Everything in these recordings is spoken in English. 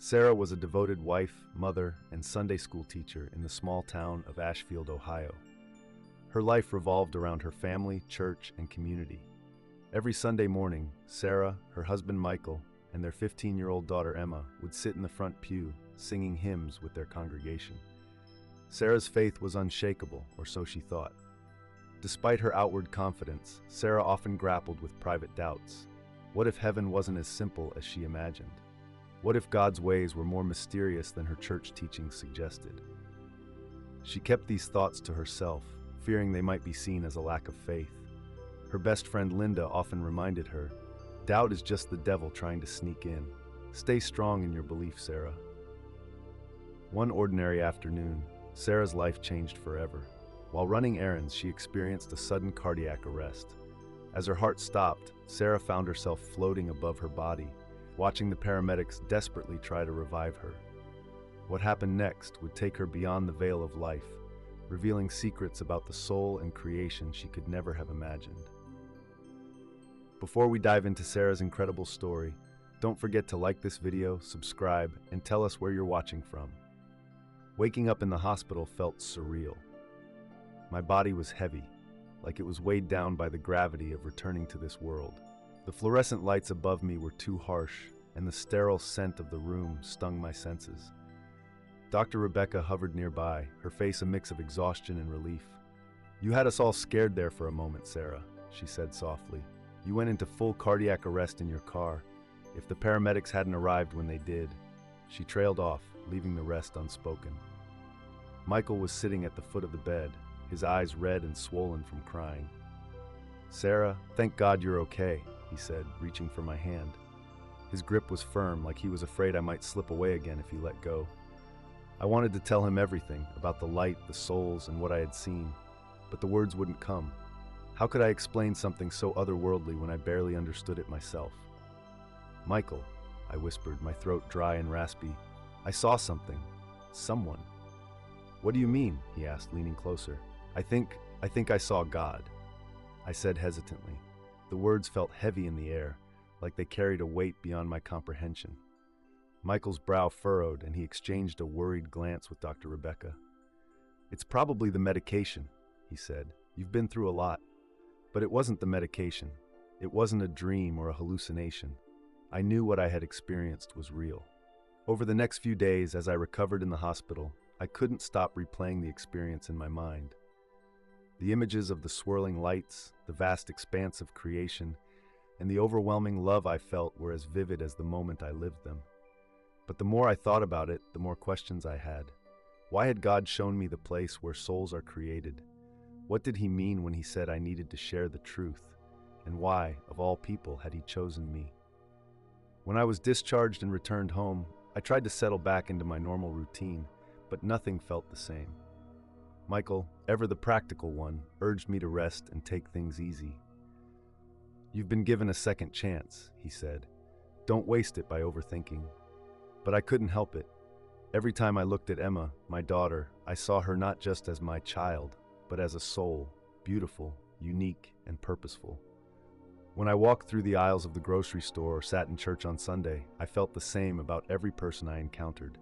Sarah was a devoted wife, mother, and Sunday school teacher in the small town of Ashfield, Ohio. Her life revolved around her family, church, and community. Every Sunday morning, Sarah, her husband Michael, and their 15-year-old daughter Emma would sit in the front pew, singing hymns with their congregation. Sarah's faith was unshakable, or so she thought. Despite her outward confidence, Sarah often grappled with private doubts. What if heaven wasn't as simple as she imagined? What if God's ways were more mysterious than her church teachings suggested? She kept these thoughts to herself, fearing they might be seen as a lack of faith. Her best friend Linda often reminded her, "Doubt is just the devil trying to sneak in. Stay strong in your belief, Sarah." One ordinary afternoon, Sarah's life changed forever. While running errands, she experienced a sudden cardiac arrest. As her heart stopped, Sarah found herself floating above her body, watching the paramedics desperately try to revive her. What happened next would take her beyond the veil of life, revealing secrets about the soul and creation she could never have imagined. Before we dive into Sarah's incredible story, don't forget to like this video, subscribe, and tell us where you're watching from. Waking up in the hospital felt surreal. My body was heavy, like it was weighed down by the gravity of returning to this world. The fluorescent lights above me were too harsh, and the sterile scent of the room stung my senses. Dr. Rebecca hovered nearby, her face a mix of exhaustion and relief. "You had us all scared there for a moment, Sarah," she said softly. "You went into full cardiac arrest in your car. If the paramedics hadn't arrived when they did..." She trailed off, leaving the rest unspoken. Michael was sitting at the foot of the bed, his eyes red and swollen from crying. "Sarah, thank God you're okay," he said, reaching for my hand. His grip was firm, like he was afraid I might slip away again if he let go. I wanted to tell him everything about the light, the souls, and what I had seen, but the words wouldn't come. How could I explain something so otherworldly when I barely understood it myself? "Michael," I whispered, my throat dry and raspy. "I saw something. Someone." "What do you mean?" he asked, leaning closer. I think I saw God," I said hesitantly. The words felt heavy in the air, like they carried a weight beyond my comprehension. Michael's brow furrowed, and he exchanged a worried glance with Dr. Rebecca. "It's probably the medication," he said. "You've been through a lot." But it wasn't the medication. It wasn't a dream or a hallucination. I knew what I had experienced was real. Over the next few days, as I recovered in the hospital, I couldn't stop replaying the experience in my mind. The images of the swirling lights, the vast expanse of creation, and the overwhelming love I felt were as vivid as the moment I lived them. But the more I thought about it, the more questions I had. Why had God shown me the place where souls are created? What did he mean when he said I needed to share the truth? And why, of all people, had he chosen me? When I was discharged and returned home, I tried to settle back into my normal routine, but nothing felt the same. Michael, ever the practical one, urged me to rest and take things easy. "You've been given a second chance," he said. "Don't waste it by overthinking." But I couldn't help it. Every time I looked at Emma, my daughter, I saw her not just as my child, but as a soul, beautiful, unique, and purposeful. When I walked through the aisles of the grocery store or sat in church on Sunday, I felt the same about every person I encountered.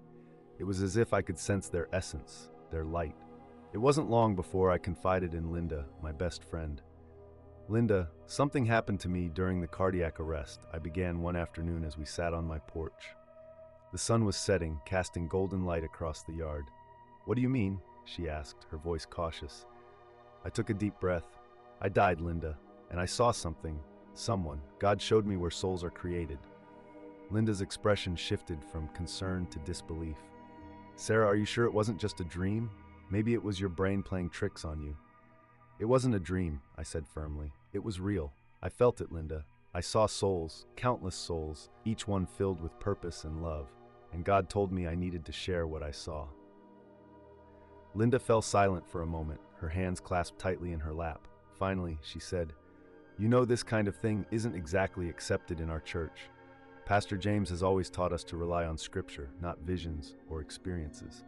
It was as if I could sense their essence, their light. It wasn't long before I confided in Linda, my best friend. "Linda, something happened to me during the cardiac arrest," I began one afternoon as we sat on my porch. The sun was setting, casting golden light across the yard. "What do you mean?" she asked, her voice cautious. I took a deep breath. "I died, Linda, and I saw something, someone. God showed me where souls are created." Linda's expression shifted from concern to disbelief. "Sarah, are you sure it wasn't just a dream? Maybe it was your brain playing tricks on you." "It wasn't a dream," I said firmly. "It was real. I felt it, Linda. I saw souls, countless souls, each one filled with purpose and love, and God told me I needed to share what I saw." Linda fell silent for a moment, her hands clasped tightly in her lap. Finally, she said, "You know, this kind of thing isn't exactly accepted in our church. Pastor James has always taught us to rely on Scripture, not visions or experiences."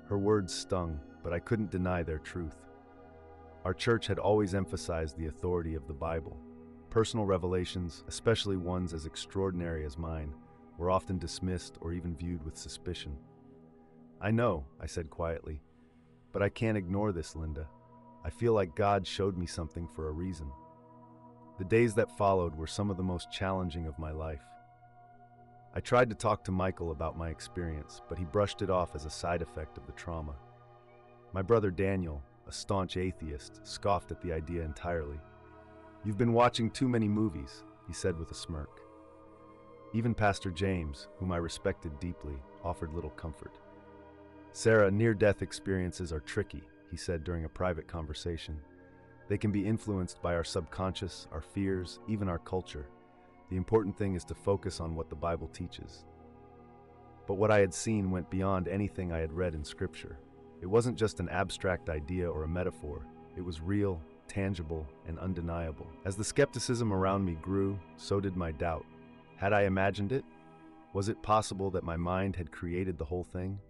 Her words stung, but I couldn't deny their truth. Our church had always emphasized the authority of the Bible. Personal revelations, especially ones as extraordinary as mine, were often dismissed or even viewed with suspicion. "I know," I said quietly, "but I can't ignore this, Linda. I feel like God showed me something for a reason." The days that followed were some of the most challenging of my life. I tried to talk to Michael about my experience, but he brushed it off as a side effect of the trauma. My brother Daniel, a staunch atheist, scoffed at the idea entirely. "You've been watching too many movies," he said with a smirk. Even Pastor James, whom I respected deeply, offered little comfort. "Sarah, near-death experiences are tricky," he said during a private conversation. "They can be influenced by our subconscious, our fears, even our culture. The important thing is to focus on what the Bible teaches." But what I had seen went beyond anything I had read in Scripture. It wasn't just an abstract idea or a metaphor. It was real, tangible, and undeniable. As the skepticism around me grew, so did my doubt. Had I imagined it? Was it possible that my mind had created the whole thing?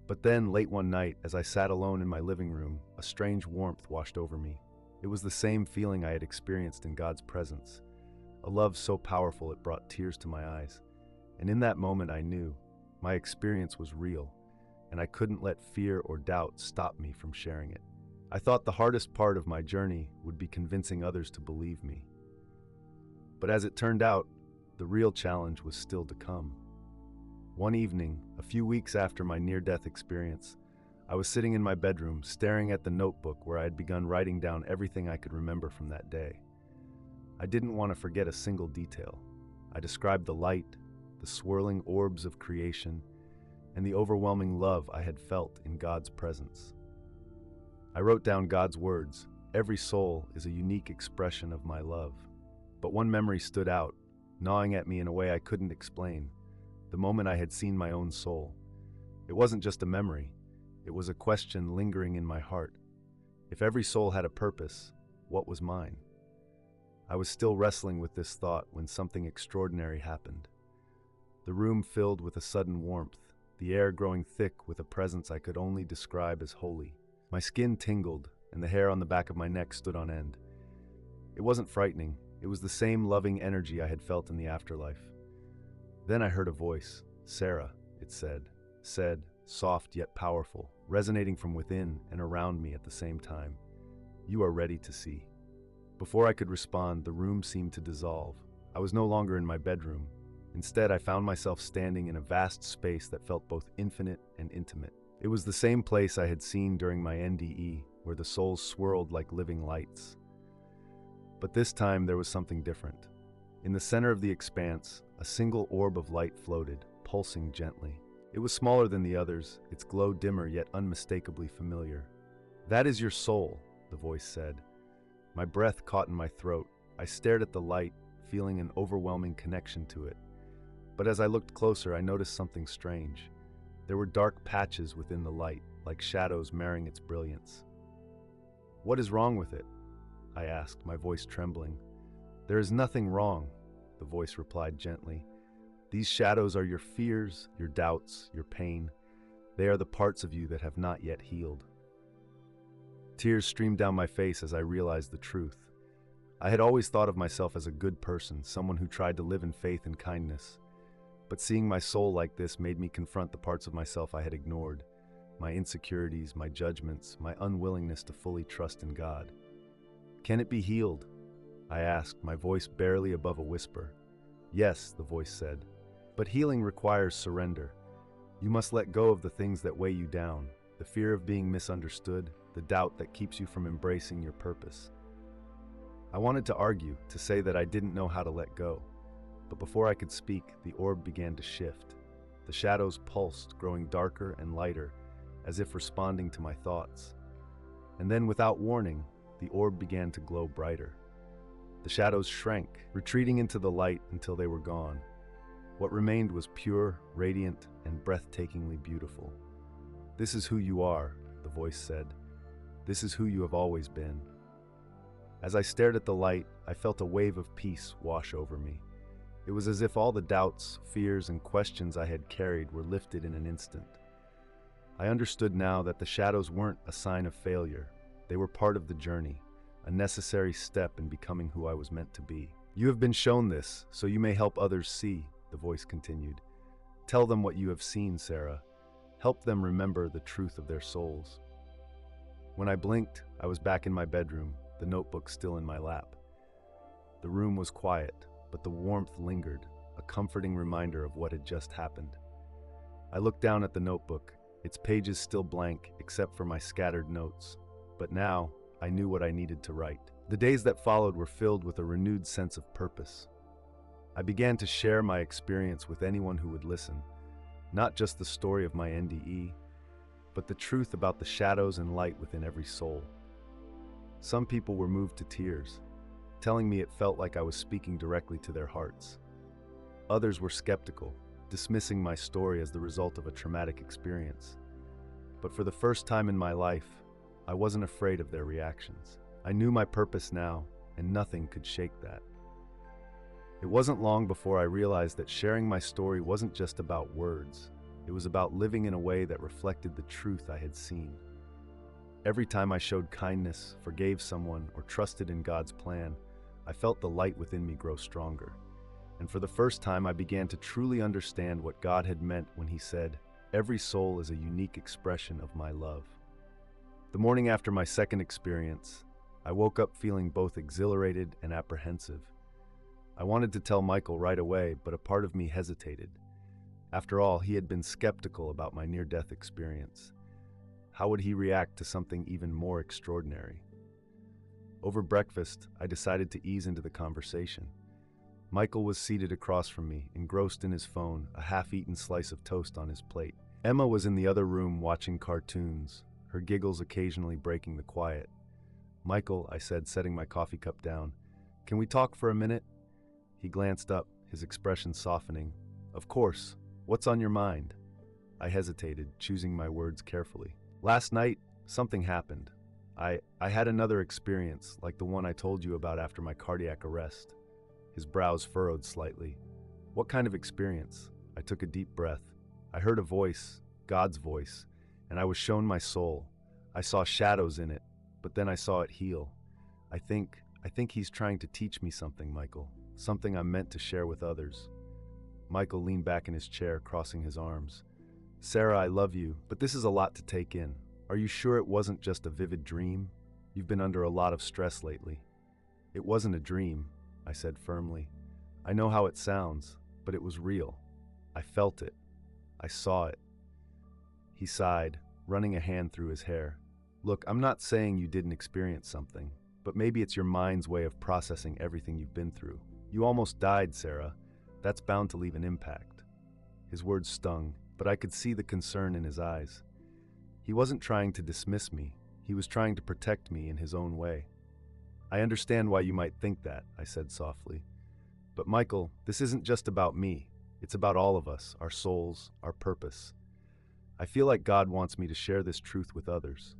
But then, late one night, as I sat alone in my living room, a strange warmth washed over me. It was the same feeling I had experienced in God's presence, a love so powerful it brought tears to my eyes. And in that moment I knew my experience was real, and I couldn't let fear or doubt stop me from sharing it. I thought the hardest part of my journey would be convincing others to believe me. But as it turned out, the real challenge was still to come. One evening, a few weeks after my near-death experience, I was sitting in my bedroom, staring at the notebook where I had begun writing down everything I could remember from that day. I didn't want to forget a single detail. I described the light, the swirling orbs of creation, and the overwhelming love I had felt in God's presence. I wrote down God's words, "Every soul is a unique expression of my love." But one memory stood out, gnawing at me in a way I couldn't explain. The moment I had seen my own soul. It wasn't just a memory. It was a question lingering in my heart. If every soul had a purpose, what was mine? I was still wrestling with this thought when something extraordinary happened. The room filled with a sudden warmth, the air growing thick with a presence I could only describe as holy. My skin tingled, and the hair on the back of my neck stood on end. It wasn't frightening. It was the same loving energy I had felt in the afterlife. Then I heard a voice. "Sarah," it said, soft yet powerful, resonating from within and around me at the same time. "You are ready to see." Before I could respond, the room seemed to dissolve. I was no longer in my bedroom. Instead, I found myself standing in a vast space that felt both infinite and intimate. It was the same place I had seen during my NDE, where the souls swirled like living lights. But this time there was something different. In the center of the expanse, a single orb of light floated, pulsing gently. It was smaller than the others, its glow dimmer yet unmistakably familiar. "That is your soul," the voice said. My breath caught in my throat. I stared at the light, feeling an overwhelming connection to it. But as I looked closer, I noticed something strange. There were dark patches within the light, like shadows marring its brilliance. "What is wrong with it?" I asked, my voice trembling. "There is nothing wrong," the voice replied gently. "These shadows are your fears, your doubts, your pain. They are the parts of you that have not yet healed." Tears streamed down my face as I realized the truth. I had always thought of myself as a good person, someone who tried to live in faith and kindness. But seeing my soul like this made me confront the parts of myself I had ignored, my insecurities, my judgments, my unwillingness to fully trust in God. "Can it be healed?" I asked, my voice barely above a whisper. "Yes," the voice said, "but healing requires surrender. You must let go of the things that weigh you down, the fear of being misunderstood, the doubt that keeps you from embracing your purpose." I wanted to argue, to say that I didn't know how to let go. But before I could speak, the orb began to shift. The shadows pulsed, growing darker and lighter, as if responding to my thoughts. And then, without warning, the orb began to glow brighter. The shadows shrank, retreating into the light until they were gone. What remained was pure, radiant, and breathtakingly beautiful. "This is who you are," the voice said. "This is who you have always been." As I stared at the light, I felt a wave of peace wash over me. It was as if all the doubts, fears, and questions I had carried were lifted in an instant. I understood now that the shadows weren't a sign of failure. They were part of the journey, a necessary step in becoming who I was meant to be. "You have been shown this, so you may help others see," the voice continued. Tell them what you have seen, Sarah. Help them remember the truth of their souls. When I blinked, I was back in my bedroom, the notebook still in my lap. The room was quiet, but the warmth lingered, a comforting reminder of what had just happened. I looked down at the notebook, its pages still blank except for my scattered notes. But now, I knew what I needed to write. The days that followed were filled with a renewed sense of purpose. I began to share my experience with anyone who would listen, not just the story of my NDE, but the truth about the shadows and light within every soul. Some people were moved to tears, telling me it felt like I was speaking directly to their hearts. Others were skeptical, dismissing my story as the result of a traumatic experience. But for the first time in my life, I wasn't afraid of their reactions. I knew my purpose now, and nothing could shake that. It wasn't long before I realized that sharing my story wasn't just about words. It was about living in a way that reflected the truth I had seen. Every time I showed kindness, forgave someone, or trusted in God's plan, I felt the light within me grow stronger. And for the first time, I began to truly understand what God had meant when He said, "Every soul is a unique expression of my love." The morning after my second experience, I woke up feeling both exhilarated and apprehensive. I wanted to tell Michael right away, but a part of me hesitated. After all, he had been skeptical about my near-death experience. How would he react to something even more extraordinary? Over breakfast, I decided to ease into the conversation. Michael was seated across from me, engrossed in his phone, a half-eaten slice of toast on his plate. Emma was in the other room watching cartoons, her giggles occasionally breaking the quiet. "Michael," I said, setting my coffee cup down, "can we talk for a minute?" He glanced up, his expression softening. "Of course. What's on your mind?" I hesitated, choosing my words carefully. "Last night, something happened. I had another experience, like the one I told you about after my cardiac arrest." His brows furrowed slightly. "What kind of experience?" I took a deep breath. I heard a voice, God's voice, and I was shown my soul. I saw shadows in it, but then I saw it heal. I think He's trying to teach me something, Michael. Something I'm meant to share with others." Michael leaned back in his chair, crossing his arms. "Sarah, I love you, but this is a lot to take in. Are you sure it wasn't just a vivid dream? You've been under a lot of stress lately." "It wasn't a dream," I said firmly. "I know how it sounds, but it was real. I felt it. I saw it." He sighed, running a hand through his hair. "Look, I'm not saying you didn't experience something, but maybe it's your mind's way of processing everything you've been through. You almost died, Sarah. That's bound to leave an impact." His words stung, but I could see the concern in his eyes. He wasn't trying to dismiss me. He was trying to protect me in his own way. "I understand why you might think that," I said softly. "But Michael, this isn't just about me. It's about all of us, our souls, our purpose. I feel like God wants me to share this truth with others."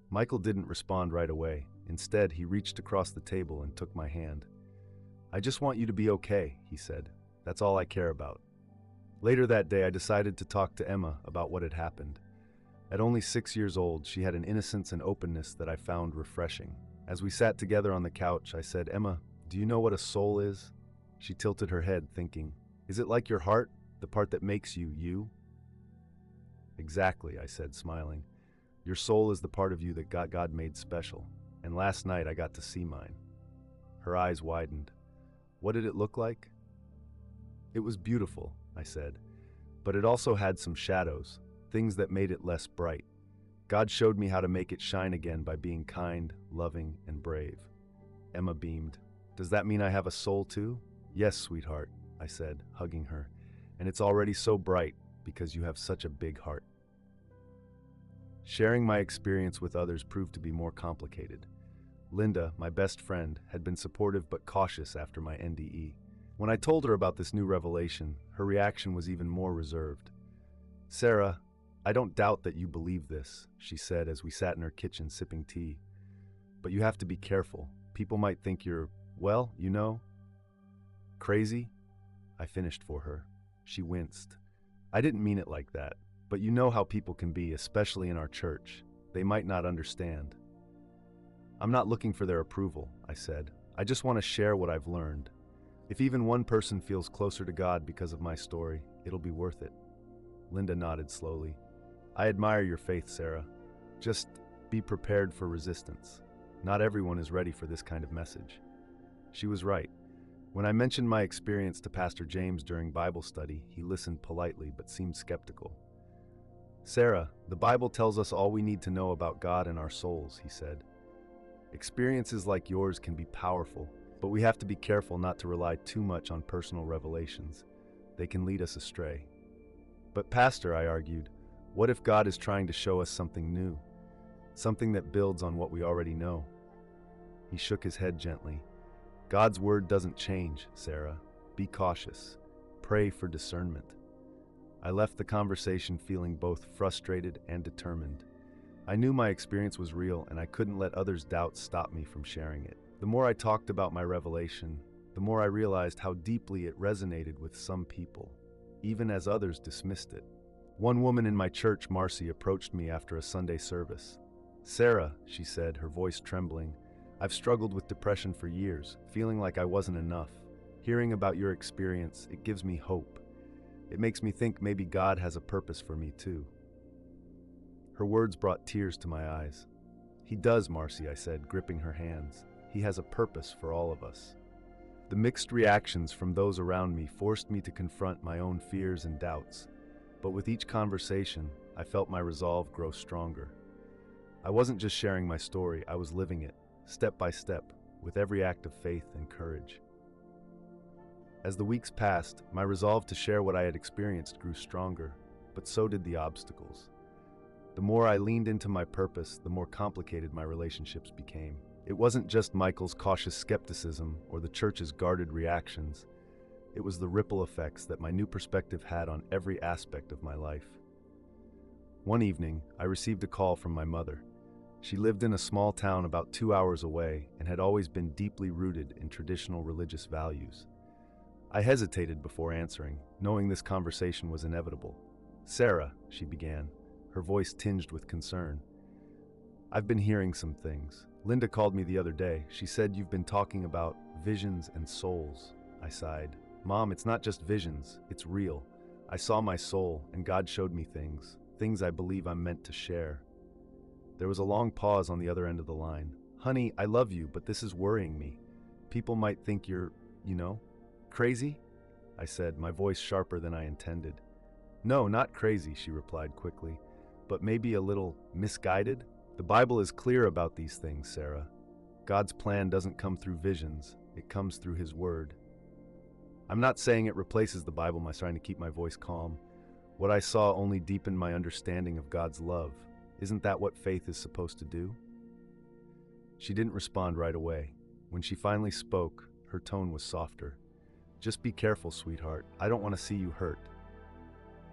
Michael didn't respond right away. Instead, he reached across the table and took my hand. "I just want you to be okay," he said. "That's all I care about." Later that day, I decided to talk to Emma about what had happened. At only 6 years old, she had an innocence and openness that I found refreshing. As we sat together on the couch, I said, "Emma, do you know what a soul is?" She tilted her head, thinking, "Is it like your heart, the part that makes you, you?" "Exactly," I said, smiling. "Your soul is the part of you that God made special, and last night I got to see mine." Her eyes widened. "What did it look like?" "It was beautiful," I said, "but it also had some shadows, things that made it less bright. God showed me how to make it shine again by being kind, loving, and brave." Emma beamed. "Does that mean I have a soul too?" "Yes, sweetheart," I said, hugging her, "and it's already so bright because you have such a big heart." Sharing my experience with others proved to be more complicated. Linda, my best friend, had been supportive but cautious after my NDE. When I told her about this new revelation, her reaction was even more reserved. "Sarah, I don't doubt that you believe this," she said as we sat in her kitchen sipping tea. "But you have to be careful. People might think you're, well, you know, crazy." I finished for her. She winced. "I didn't mean it like that, but you know how people can be, especially in our church. They might not understand." "I'm not looking for their approval," I said. "I just want to share what I've learned. If even one person feels closer to God because of my story, it'll be worth it. Linda nodded slowly. I admire your faith, Sarah. Just be prepared for resistance. Not everyone is ready for this kind of message. She was right. When I mentioned my experience to Pastor James during Bible study, he listened politely but seemed skeptical. Sarah, the Bible tells us all we need to know about God and our souls, he said. Experiences like yours can be powerful, but we have to be careful not to rely too much on personal revelations. They can lead us astray. But Pastor, I argued, what if God is trying to show us something new? Something that builds on what we already know? He shook his head gently. God's word doesn't change, Sarah. Be cautious. Pray for discernment. I left the conversation feeling both frustrated and determined. I knew my experience was real, and I couldn't let others' doubts stop me from sharing it. The more I talked about my revelation, the more I realized how deeply it resonated with some people, even as others dismissed it. One woman in my church, Marcy, approached me after a Sunday service. Sarah, she said, her voice trembling, I've struggled with depression for years, feeling like I wasn't enough. Hearing about your experience, it gives me hope. It makes me think maybe God has a purpose for me too. Her words brought tears to my eyes. He does, Marcy, I said, gripping her hands. He has a purpose for all of us. The mixed reactions from those around me forced me to confront my own fears and doubts. But with each conversation, I felt my resolve grow stronger. I wasn't just sharing my story, I was living it, step by step, with every act of faith and courage. As the weeks passed, my resolve to share what I had experienced grew stronger, but so did the obstacles. The more I leaned into my purpose, the more complicated my relationships became. It wasn't just Michael's cautious skepticism or the church's guarded reactions. It was the ripple effects that my new perspective had on every aspect of my life. One evening, I received a call from my mother. She lived in a small town about 2 hours away and had always been deeply rooted in traditional religious values. I hesitated before answering, knowing this conversation was inevitable. Sarah, she began, her voice tinged with concern. I've been hearing some things. Linda called me the other day. She said you've been talking about visions and souls. I sighed. Mom, it's not just visions, it's real. I saw my soul, and God showed me things I believe I'm meant to share. There was a long pause on the other end of the line. Honey, I love you, but this is worrying me. People might think you're, crazy? I said, my voice sharper than I intended. No, not crazy, she replied quickly, but maybe a little misguided? The Bible is clear about these things, Sarah. God's plan doesn't come through visions, it comes through His Word. I'm not saying it replaces the Bible, I'm trying to keep my voice calm. What I saw only deepened my understanding of God's love. Isn't that what faith is supposed to do? She didn't respond right away. When she finally spoke, her tone was softer. Just be careful, sweetheart. I don't want to see you hurt.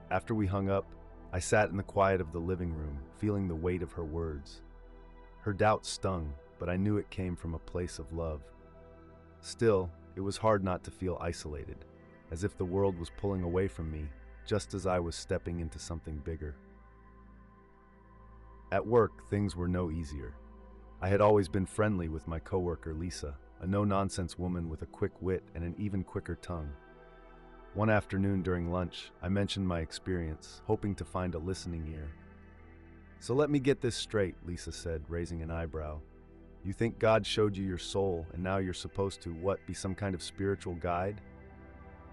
After we hung up, I sat in the quiet of the living room, feeling the weight of her words. Her doubt stung, but I knew it came from a place of love. Still, it was hard not to feel isolated, as if the world was pulling away from me, just as I was stepping into something bigger. At work, things were no easier. I had always been friendly with my coworker Lisa, a no-nonsense woman with a quick wit and an even quicker tongue. One afternoon during lunch, I mentioned my experience, hoping to find a listening ear. So let me get this straight, Lisa said, raising an eyebrow. You think God showed you your soul, and now you're supposed to, be some kind of spiritual guide?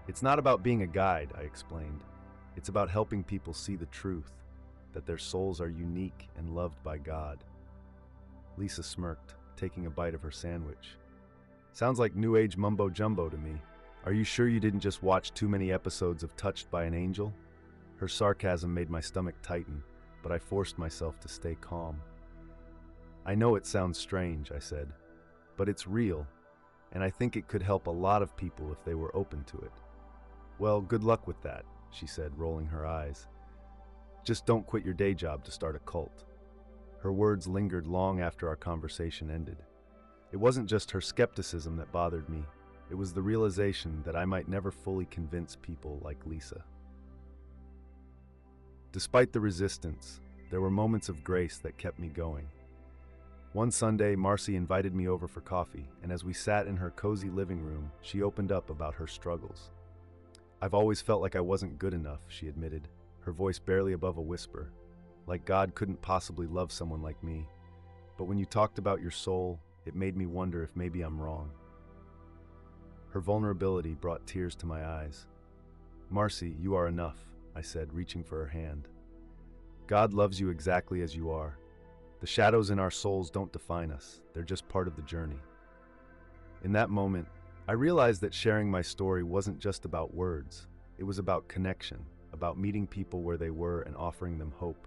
It's not about being a guide, I explained. It's about helping people see the truth, that their souls are unique and loved by God. Lisa smirked, taking a bite of her sandwich. Sounds like New Age mumbo-jumbo to me. Are you sure you didn't just watch too many episodes of Touched by an Angel? Her sarcasm made my stomach tighten, but I forced myself to stay calm. I know it sounds strange, I said, but it's real, and I think it could help a lot of people if they were open to it. Well, good luck with that, she said, rolling her eyes. Just don't quit your day job to start a cult. Her words lingered long after our conversation ended. It wasn't just her skepticism that bothered me. It was the realization that I might never fully convince people like Lisa. Despite the resistance, there were moments of grace that kept me going. One Sunday, Marcy invited me over for coffee, and as we sat in her cozy living room, she opened up about her struggles. "I've always felt like I wasn't good enough," she admitted, her voice barely above a whisper, like God couldn't possibly love someone like me. "But when you talked about your soul, it made me wonder if maybe I'm wrong." Her vulnerability brought tears to my eyes. "Marcy, you are enough," I said, reaching for her hand. "God loves you exactly as you are. The shadows in our souls don't define us, they're just part of the journey." In that moment, I realized that sharing my story wasn't just about words. It was about connection, about meeting people where they were and offering them hope.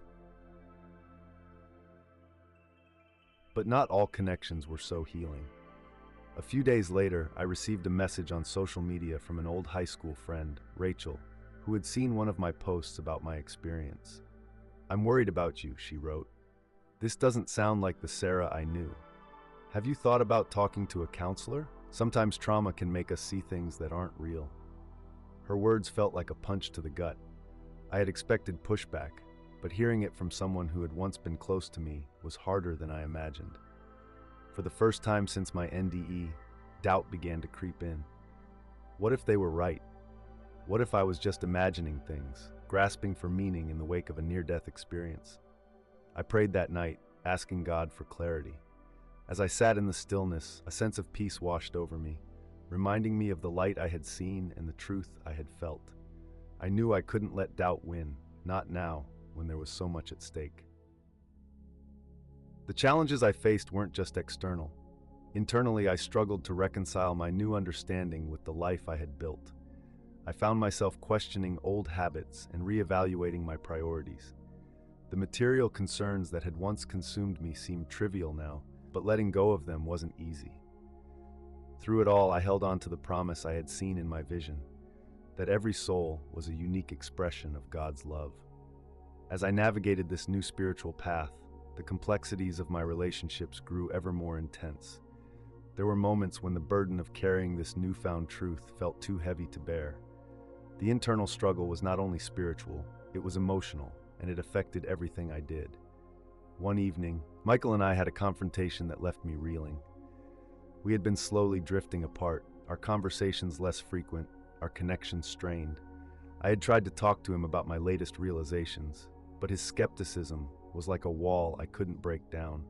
But not all connections were so healing. A few days later, I received a message on social media from an old high school friend, Rachel, who had seen one of my posts about my experience. "I'm worried about you," she wrote. "This doesn't sound like the Sarah I knew. Have you thought about talking to a counselor? Sometimes trauma can make us see things that aren't real." Her words felt like a punch to the gut. I had expected pushback, but hearing it from someone who had once been close to me was harder than I imagined. For the first time since my NDE, doubt began to creep in. What if they were right? What if I was just imagining things, grasping for meaning in the wake of a near-death experience? I prayed that night, asking God for clarity. As I sat in the stillness, a sense of peace washed over me, reminding me of the light I had seen and the truth I had felt. I knew I couldn't let doubt win, not now, when there was so much at stake. The challenges I faced weren't just external. Internally, I struggled to reconcile my new understanding with the life I had built. I found myself questioning old habits and reevaluating my priorities. The material concerns that had once consumed me seemed trivial now, but letting go of them wasn't easy. Through it all, I held on to the promise I had seen in my vision, that every soul was a unique expression of God's love. As I navigated this new spiritual path, the complexities of my relationships grew ever more intense. There were moments when the burden of carrying this newfound truth felt too heavy to bear. The internal struggle was not only spiritual, it was emotional, and it affected everything I did. One evening, Michael and I had a confrontation that left me reeling. We had been slowly drifting apart, our conversations less frequent, our connection strained. I had tried to talk to him about my latest realizations, but his skepticism was like a wall I couldn't break down.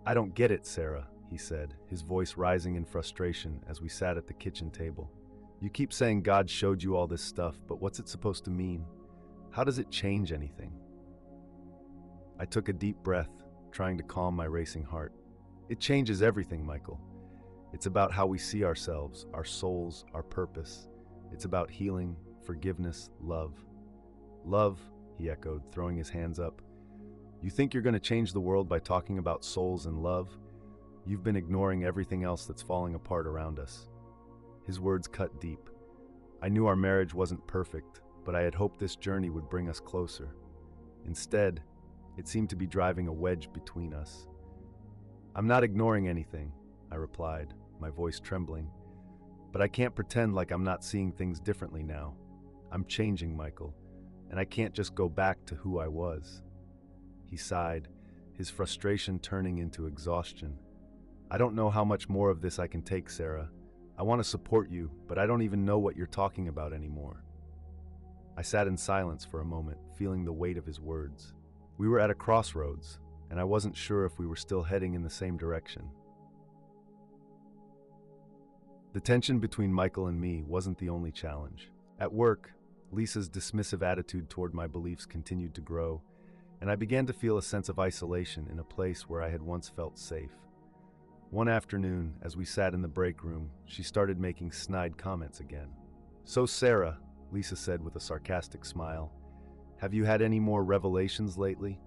"I don't get it, Sarah," he said, his voice rising in frustration as we sat at the kitchen table. "You keep saying God showed you all this stuff, but what's it supposed to mean? How does it change anything?" I took a deep breath, trying to calm my racing heart. "It changes everything, Michael. It's about how we see ourselves, our souls, our purpose. It's about healing, forgiveness, love." "Love," he echoed, throwing his hands up. "You think you're going to change the world by talking about souls and love? You've been ignoring everything else that's falling apart around us." His words cut deep. I knew our marriage wasn't perfect, but I had hoped this journey would bring us closer. Instead, it seemed to be driving a wedge between us. "I'm not ignoring anything," I replied, my voice trembling. "But I can't pretend like I'm not seeing things differently now. I'm changing, Michael, and I can't just go back to who I was." He sighed, his frustration turning into exhaustion. "I don't know how much more of this I can take, Sarah. I want to support you, but I don't even know what you're talking about anymore." I sat in silence for a moment, feeling the weight of his words. We were at a crossroads, and I wasn't sure if we were still heading in the same direction. The tension between Michael and me wasn't the only challenge. At work, Lisa's dismissive attitude toward my beliefs continued to grow, and I began to feel a sense of isolation in a place where I had once felt safe. One afternoon, as we sat in the break room, she started making snide comments again. "So Sarah," Lisa said with a sarcastic smile, "have you had any more revelations lately?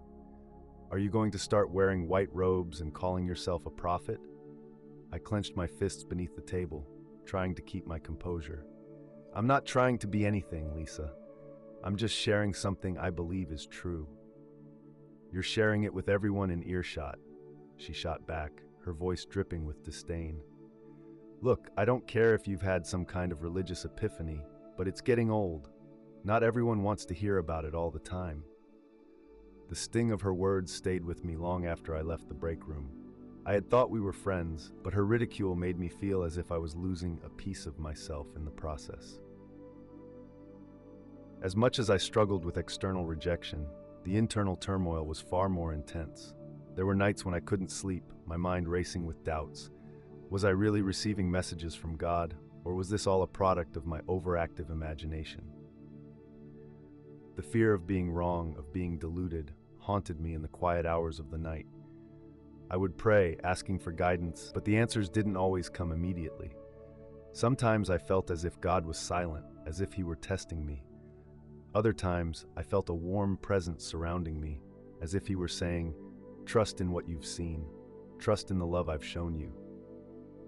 Are you going to start wearing white robes and calling yourself a prophet?" I clenched my fists beneath the table, trying to keep my composure. "I'm not trying to be anything, Lisa. I'm just sharing something I believe is true." "You're sharing it with everyone in earshot," she shot back, her voice dripping with disdain. "Look, I don't care if you've had some kind of religious epiphany, but it's getting old. Not everyone wants to hear about it all the time." The sting of her words stayed with me long after I left the break room. I had thought we were friends, but her ridicule made me feel as if I was losing a piece of myself in the process. As much as I struggled with external rejection, the internal turmoil was far more intense. There were nights when I couldn't sleep, my mind racing with doubts. Was I really receiving messages from God, or was this all a product of my overactive imagination? The fear of being wrong, of being deluded, haunted me in the quiet hours of the night. I would pray, asking for guidance, but the answers didn't always come immediately. Sometimes I felt as if God was silent, as if He were testing me. Other times, I felt a warm presence surrounding me, as if He were saying, "Trust in what you've seen. Trust in the love I've shown you."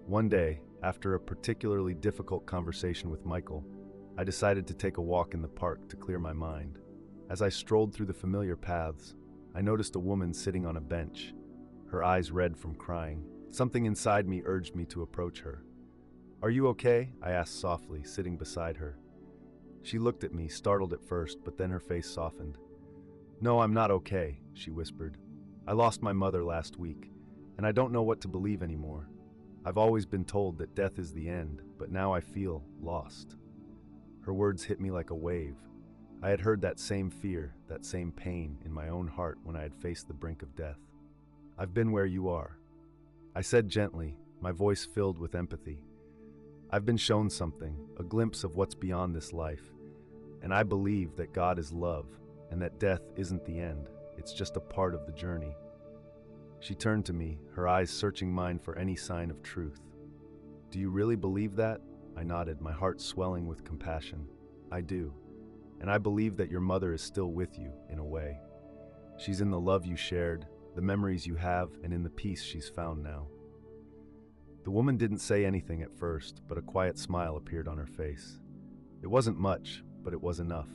One day, after a particularly difficult conversation with Michael, I decided to take a walk in the park to clear my mind. As I strolled through the familiar paths, I noticed a woman sitting on a bench, her eyes red from crying. Something inside me urged me to approach her. "Are you okay?" I asked softly, sitting beside her. She looked at me, startled at first, but then her face softened. "No, I'm not okay," she whispered. "I lost my mother last week, and I don't know what to believe anymore. I've always been told that death is the end, but now I feel lost." Her words hit me like a wave. I had heard that same fear, that same pain in my own heart when I had faced the brink of death. "I've been where you are," I said gently, my voice filled with empathy. "I've been shown something, a glimpse of what's beyond this life, and I believe that God is love, and that death isn't the end, it's just a part of the journey." She turned to me, her eyes searching mine for any sign of truth. "Do you really believe that?" I nodded, my heart swelling with compassion. "I do. And I believe that your mother is still with you, in a way. She's in the love you shared, the memories you have, and in the peace she's found now." The woman didn't say anything at first, but a quiet smile appeared on her face. It wasn't much, but it was enough.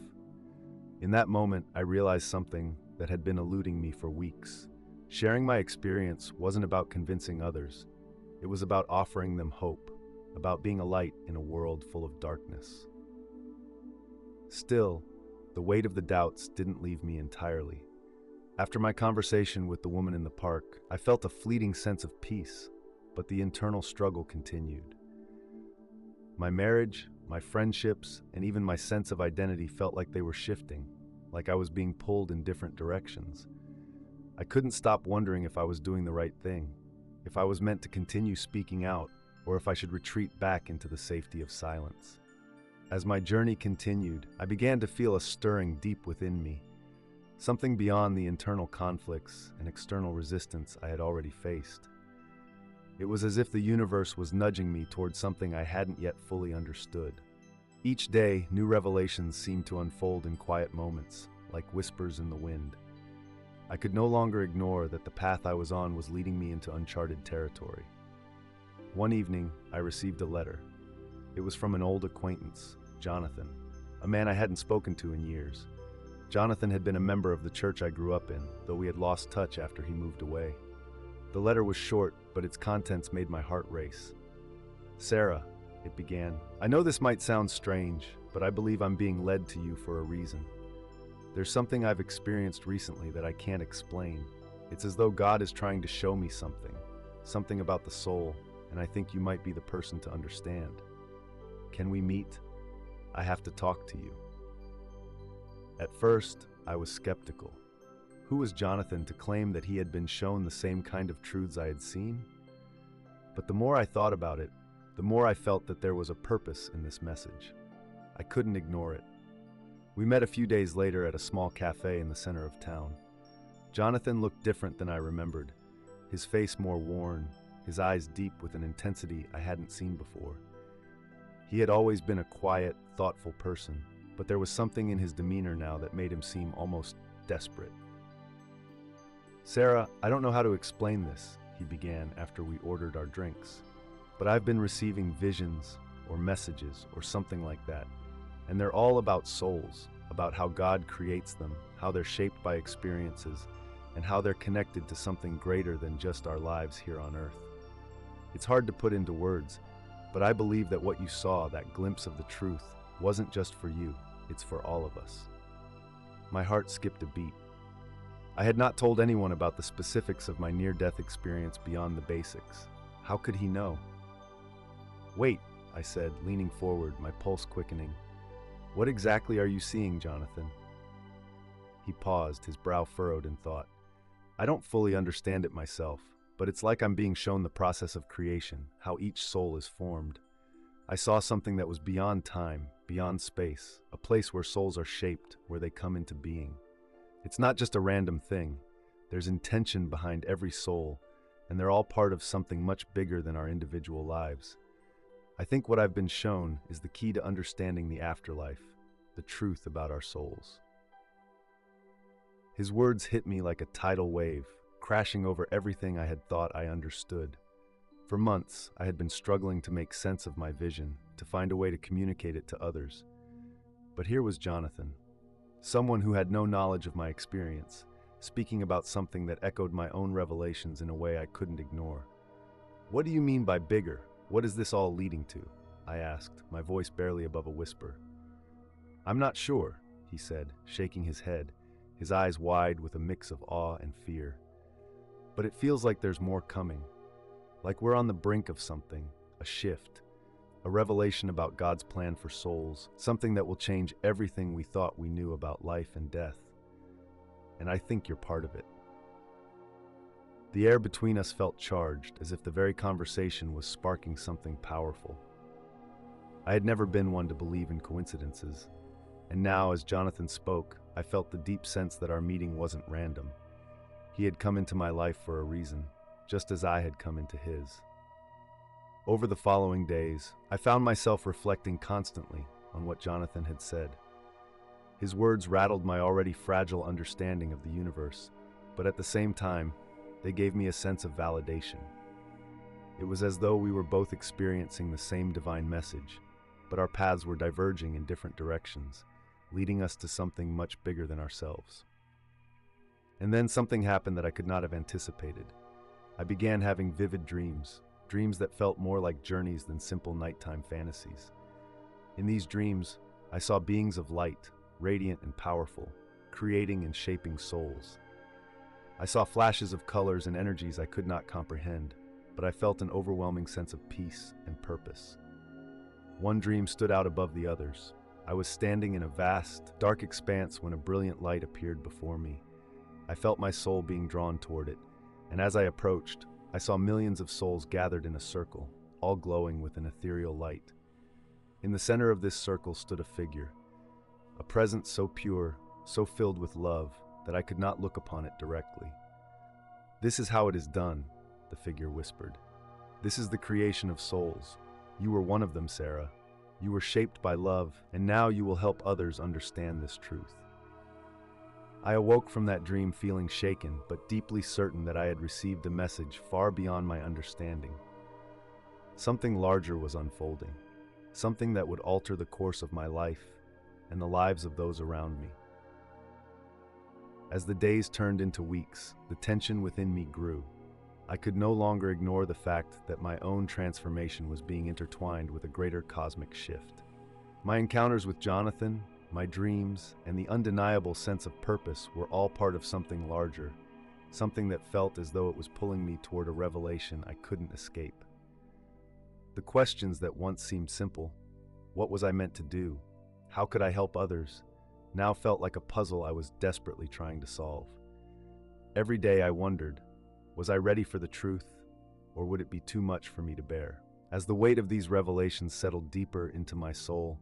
In that moment, I realized something that had been eluding me for weeks. Sharing my experience wasn't about convincing others. It was about offering them hope, about being a light in a world full of darkness. Still, the weight of the doubts didn't leave me entirely. After my conversation with the woman in the park, I felt a fleeting sense of peace, but the internal struggle continued. My marriage, my friendships, and even my sense of identity felt like they were shifting, like I was being pulled in different directions. I couldn't stop wondering if I was doing the right thing, if I was meant to continue speaking out, or if I should retreat back into the safety of silence. As my journey continued, I began to feel a stirring deep within me, something beyond the internal conflicts and external resistance I had already faced. It was as if the universe was nudging me towards something I hadn't yet fully understood. Each day, new revelations seemed to unfold in quiet moments, like whispers in the wind. I could no longer ignore that the path I was on was leading me into uncharted territory. One evening, I received a letter. It was from an old acquaintance, Jonathan, a man I hadn't spoken to in years. Jonathan had been a member of the church I grew up in, though we had lost touch after he moved away. The letter was short, but its contents made my heart race. "Sarah," it began, "I know this might sound strange, but I believe I'm being led to you for a reason. There's something I've experienced recently that I can't explain. It's as though God is trying to show me something about the soul, and I think you might be the person to understand. Can we meet? I have to talk to you." At first, I was skeptical. Who was Jonathan to claim that he had been shown the same kind of truths I had seen? But the more I thought about it, the more I felt that there was a purpose in this message. I couldn't ignore it. We met a few days later at a small cafe in the center of town. Jonathan looked different than I remembered, his face more worn, his eyes deep with an intensity I hadn't seen before. He had always been a quiet, thoughtful person, but there was something in his demeanor now that made him seem almost desperate. "Sarah, I don't know how to explain this," he began after we ordered our drinks, "but I've been receiving visions or messages or something like that, and they're all about souls, about how God creates them, how they're shaped by experiences, and how they're connected to something greater than just our lives here on earth. It's hard to put into words, but I believe that what you saw, that glimpse of the truth, wasn't just for you, it's for all of us." My heart skipped a beat. I had not told anyone about the specifics of my near-death experience beyond the basics. How could he know? "Wait," I said, leaning forward, my pulse quickening. "What exactly are you seeing, Jonathan?" He paused, his brow furrowed in thought. "I don't fully understand it myself, but it's like I'm being shown the process of creation, how each soul is formed. I saw something that was beyond time, beyond space, a place where souls are shaped, where they come into being. It's not just a random thing. There's intention behind every soul, and they're all part of something much bigger than our individual lives. I think what I've been shown is the key to understanding the afterlife, the truth about our souls." His words hit me like a tidal wave, crashing over everything I had thought I understood. For months, I had been struggling to make sense of my vision, to find a way to communicate it to others. But here was Jonathan, someone who had no knowledge of my experience, speaking about something that echoed my own revelations in a way I couldn't ignore. "What do you mean by bigger? What is this all leading to?" I asked, my voice barely above a whisper. "I'm not sure," he said, shaking his head, his eyes wide with a mix of awe and fear. "But it feels like there's more coming. Like we're on the brink of something, a shift, a revelation about God's plan for souls, something that will change everything we thought we knew about life and death. And I think you're part of it." The air between us felt charged, as if the very conversation was sparking something powerful. I had never been one to believe in coincidences, and now, as Jonathan spoke, I felt the deep sense that our meeting wasn't random. He had come into my life for a reason, just as I had come into his. Over the following days, I found myself reflecting constantly on what Jonathan had said. His words rattled my already fragile understanding of the universe, but at the same time, they gave me a sense of validation. It was as though we were both experiencing the same divine message, but our paths were diverging in different directions, leading us to something much bigger than ourselves. And then something happened that I could not have anticipated. I began having vivid dreams, dreams that felt more like journeys than simple nighttime fantasies. In these dreams, I saw beings of light, radiant and powerful, creating and shaping souls. I saw flashes of colors and energies I could not comprehend, but I felt an overwhelming sense of peace and purpose. One dream stood out above the others. I was standing in a vast, dark expanse when a brilliant light appeared before me. I felt my soul being drawn toward it, and as I approached, I saw millions of souls gathered in a circle, all glowing with an ethereal light. In the center of this circle stood a figure, a presence so pure, so filled with love, that I could not look upon it directly. "This is how it is done," the figure whispered. "This is the creation of souls. You were one of them, Sarah. You were shaped by love, and now you will help others understand this truth." I awoke from that dream feeling shaken, but deeply certain that I had received a message far beyond my understanding. Something larger was unfolding, something that would alter the course of my life and the lives of those around me. As the days turned into weeks, the tension within me grew. I could no longer ignore the fact that my own transformation was being intertwined with a greater cosmic shift. My encounters with Jonathan, my dreams, and the undeniable sense of purpose were all part of something larger, something that felt as though it was pulling me toward a revelation I couldn't escape. The questions that once seemed simple, what was I meant to do? How could I help others? Now felt like a puzzle I was desperately trying to solve. Every day I wondered, was I ready for the truth, or would it be too much for me to bear? As the weight of these revelations settled deeper into my soul,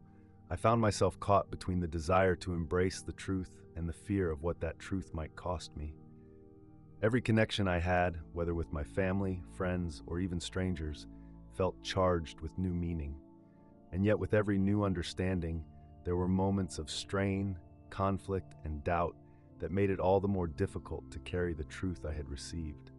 I found myself caught between the desire to embrace the truth and the fear of what that truth might cost me. Every connection I had, whether with my family, friends, or even strangers, felt charged with new meaning. And yet with every new understanding, there were moments of strain, conflict, and doubt that made it all the more difficult to carry the truth I had received.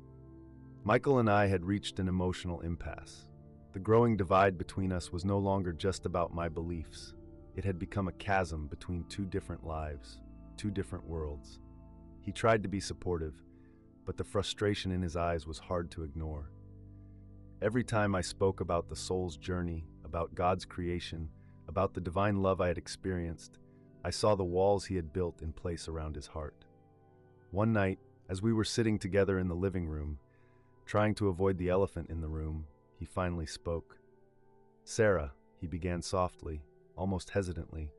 Michael and I had reached an emotional impasse. The growing divide between us was no longer just about my beliefs. It had become a chasm between two different lives, two different worlds. He tried to be supportive, but the frustration in his eyes was hard to ignore. Every time I spoke about the soul's journey, about God's creation, about the divine love I had experienced, I saw the walls he had built in place around his heart. One night, As we were sitting together in the living room, trying to avoid the elephant in the room, he finally spoke. "Sarah," he began softly, almost hesitantly,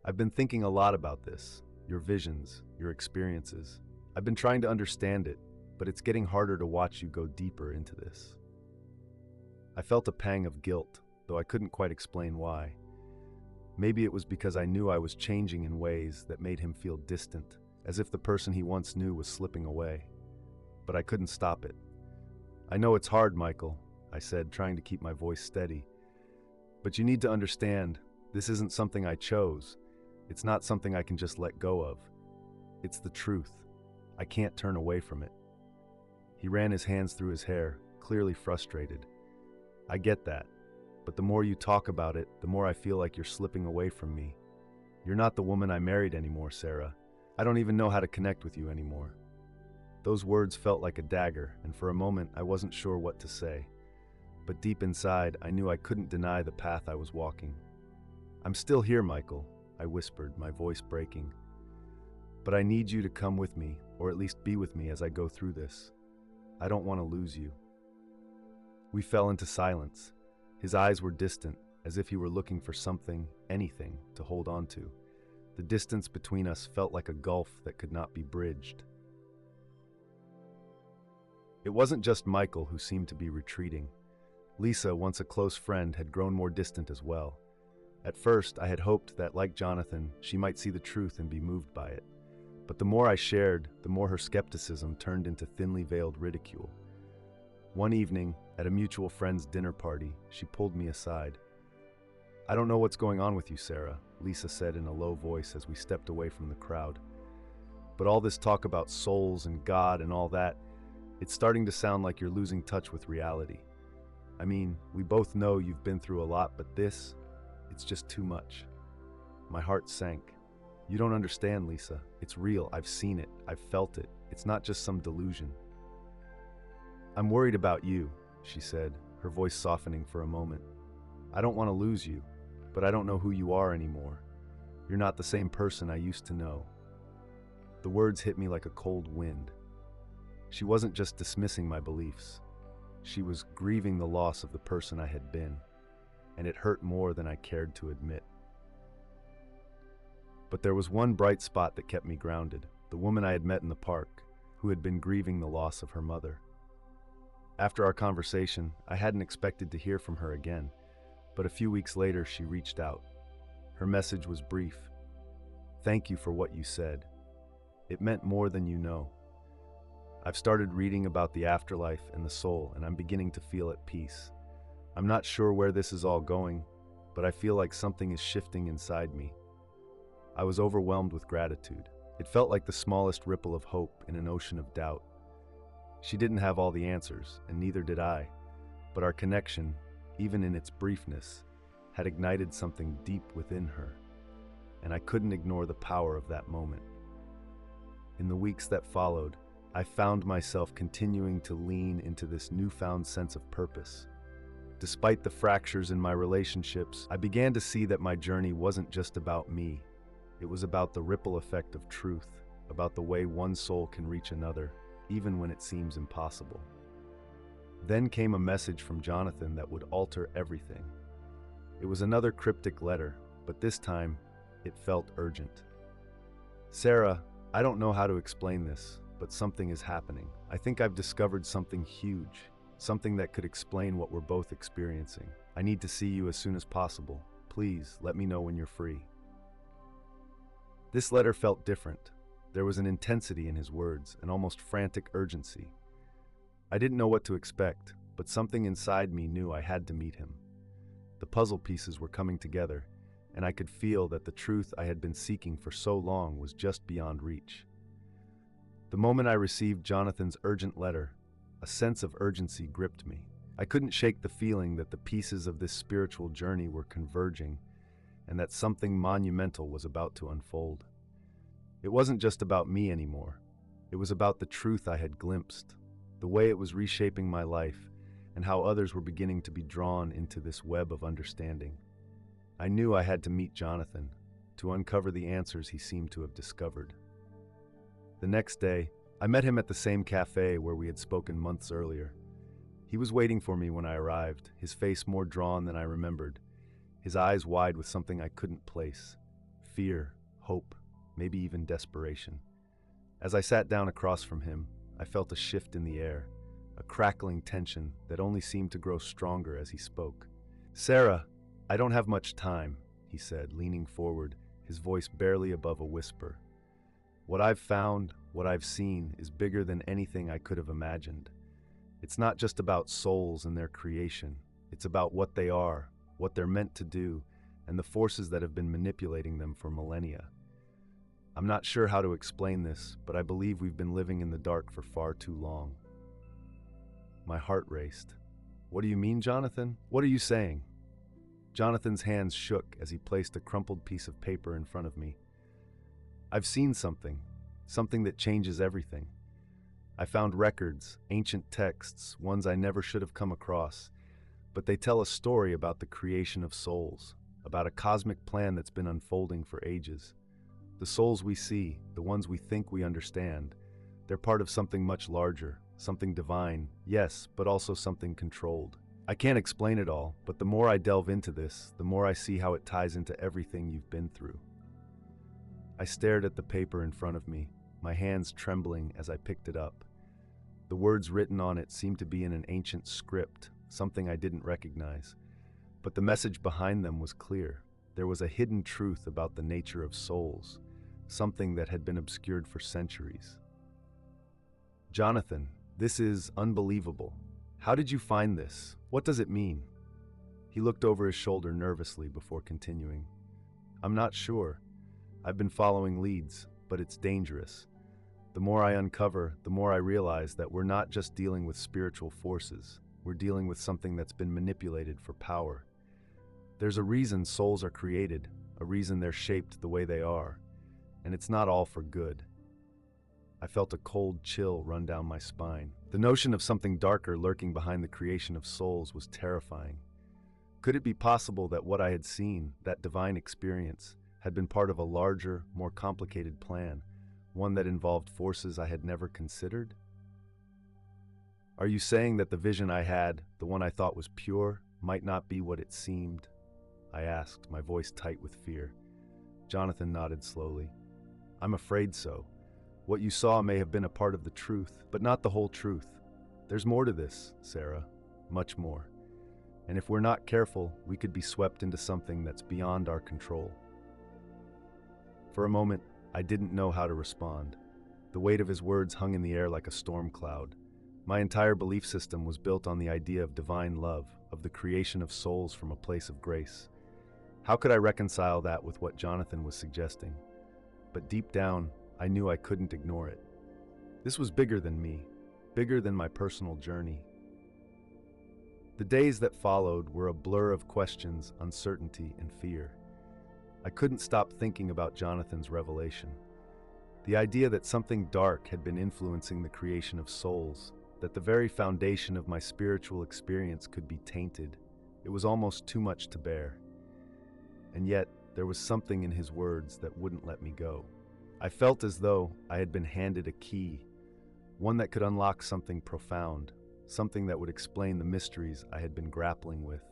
"I've been thinking a lot about this, your visions, your experiences. I've been trying to understand it, but it's getting harder to watch you go deeper into this." I felt a pang of guilt, though I couldn't quite explain why. Maybe it was because I knew I was changing in ways that made him feel distant, as if the person he once knew was slipping away. But I couldn't stop it. "I know it's hard, Michael," I said, trying to keep my voice steady. "But you need to understand, this isn't something I chose. It's not something I can just let go of. It's the truth. I can't turn away from it." He ran his hands through his hair, clearly frustrated. "I get that. But the more you talk about it, the more I feel like you're slipping away from me. You're not the woman I married anymore, Sarah. I don't even know how to connect with you anymore." Those words felt like a dagger, and for a moment I wasn't sure what to say. But deep inside, I knew I couldn't deny the path I was walking. "I'm still here, Michael," I whispered, my voice breaking. "But I need you to come with me, or at least be with me as I go through this. I don't want to lose you." We fell into silence. His eyes were distant, as if he were looking for something, anything, to hold on to. The distance between us felt like a gulf that could not be bridged. It wasn't just Michael who seemed to be retreating. Lisa, once a close friend, had grown more distant as well. At first, I had hoped that, like Jonathan, she might see the truth and be moved by it. But the more I shared, the more her skepticism turned into thinly veiled ridicule. One evening, at a mutual friend's dinner party, she pulled me aside. "I don't know what's going on with you, Sarah," Lisa said in a low voice as we stepped away from the crowd. "But all this talk about souls and God and all that, it's starting to sound like you're losing touch with reality. I mean, we both know you've been through a lot, but this, it's just too much." My heart sank. "You don't understand, Lisa. It's real. I've seen it. I've felt it. It's not just some delusion." "I'm worried about you," she said, her voice softening for a moment. "I don't want to lose you, but I don't know who you are anymore. You're not the same person I used to know." The words hit me like a cold wind. She wasn't just dismissing my beliefs. She was grieving the loss of the person I had been, and it hurt more than I cared to admit. But there was one bright spot that kept me grounded, the woman I had met in the park, who had been grieving the loss of her mother. After our conversation, I hadn't expected to hear from her again, but a few weeks later she reached out. Her message was brief. "Thank you for what you said. It meant more than you know. I've started reading about the afterlife and the soul, and I'm beginning to feel at peace. I'm not sure where this is all going, but I feel like something is shifting inside me." I was overwhelmed with gratitude. It felt like the smallest ripple of hope in an ocean of doubt. She didn't have all the answers, and neither did I, but our connection, even in its briefness, had ignited something deep within her, and I couldn't ignore the power of that moment. In the weeks that followed, I found myself continuing to lean into this newfound sense of purpose. Despite the fractures in my relationships, I began to see that my journey wasn't just about me. It was about the ripple effect of truth, about the way one soul can reach another, even when it seems impossible. Then came a message from Jonathan that would alter everything. It was another cryptic letter, but this time, it felt urgent. "Sarah, I don't know how to explain this, but something is happening. I think I've discovered something huge, something that could explain what we're both experiencing. I need to see you as soon as possible. Please, let me know when you're free." This letter felt different. There was an intensity in his words, an almost frantic urgency. I didn't know what to expect, but something inside me knew I had to meet him. The puzzle pieces were coming together, and I could feel that the truth I had been seeking for so long was just beyond reach. The moment I received Jonathan's urgent letter, a sense of urgency gripped me. I couldn't shake the feeling that the pieces of this spiritual journey were converging, and that something monumental was about to unfold. It wasn't just about me anymore. It was about the truth I had glimpsed, the way it was reshaping my life, and how others were beginning to be drawn into this web of understanding. I knew I had to meet Jonathan, to uncover the answers he seemed to have discovered. The next day, I met him at the same cafe where we had spoken months earlier. He was waiting for me when I arrived, his face more drawn than I remembered, his eyes wide with something I couldn't place. Fear, hope, maybe even desperation. As I sat down across from him, I felt a shift in the air, a crackling tension that only seemed to grow stronger as he spoke. "Sarah, I don't have much time," he said, leaning forward, his voice barely above a whisper. "What I've found, what I've seen, is bigger than anything I could have imagined. It's not just about souls and their creation. It's about what they are, what they're meant to do, and the forces that have been manipulating them for millennia. I'm not sure how to explain this, but I believe we've been living in the dark for far too long." My heart raced. "What do you mean, Jonathan? What are you saying?" Jonathan's hands shook as he placed a crumpled piece of paper in front of me. "I've seen something that changes everything. I found records, ancient texts, ones I never should have come across, but they tell a story about the creation of souls, about a cosmic plan that's been unfolding for ages. The souls we see, the ones we think we understand, they're part of something much larger, something divine, yes, but also something controlled. I can't explain it all, but the more I delve into this, the more I see how it ties into everything you've been through." I stared at the paper in front of me, my hands trembling as I picked it up. The words written on it seemed to be in an ancient script, something I didn't recognize. But the message behind them was clear. There was a hidden truth about the nature of souls, something that had been obscured for centuries. "Jonathan, this is unbelievable. How did you find this? What does it mean?" He looked over his shoulder nervously before continuing. "I'm not sure. I've been following leads, but it's dangerous. The more I uncover, the more I realize that we're not just dealing with spiritual forces. We're dealing with something that's been manipulated for power. There's a reason souls are created, a reason they're shaped the way they are, and it's not all for good." I felt a cold chill run down my spine. The notion of something darker lurking behind the creation of souls was terrifying. Could it be possible that what I had seen, that divine experience, had been part of a larger, more complicated plan, one that involved forces I had never considered? "Are you saying that the vision I had, the one I thought was pure, might not be what it seemed?" I asked, my voice tight with fear. Jonathan nodded slowly. "I'm afraid so. What you saw may have been a part of the truth, but not the whole truth. There's more to this, Sarah, much more. And if we're not careful, we could be swept into something that's beyond our control." For a moment, I didn't know how to respond. The weight of his words hung in the air like a storm cloud. My entire belief system was built on the idea of divine love, of the creation of souls from a place of grace. How could I reconcile that with what Jonathan was suggesting? But deep down, I knew I couldn't ignore it. This was bigger than me, bigger than my personal journey. The days that followed were a blur of questions, uncertainty, and fear. I couldn't stop thinking about Jonathan's revelation. The idea that something dark had been influencing the creation of souls, that the very foundation of my spiritual experience could be tainted. It was almost too much to bear. And yet, there was something in his words that wouldn't let me go. I felt as though I had been handed a key, one that could unlock something profound, something that would explain the mysteries I had been grappling with.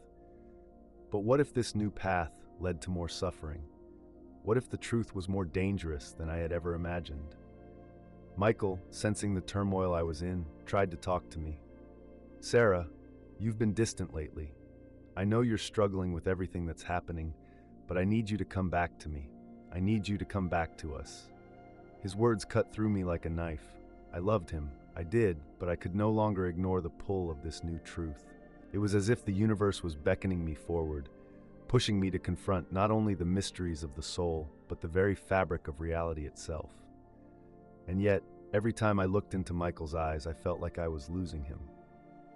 But what if this new path led to more suffering? What if the truth was more dangerous than I had ever imagined? Michael, sensing the turmoil I was in, tried to talk to me. "Sarah, you've been distant lately. I know you're struggling with everything that's happening, but I need you to come back to me. I need you to come back to us." His words cut through me like a knife. I loved him. I did, but I could no longer ignore the pull of this new truth. It was as if the universe was beckoning me forward, pushing me to confront not only the mysteries of the soul, but the very fabric of reality itself. And yet, every time I looked into Michael's eyes, I felt like I was losing him.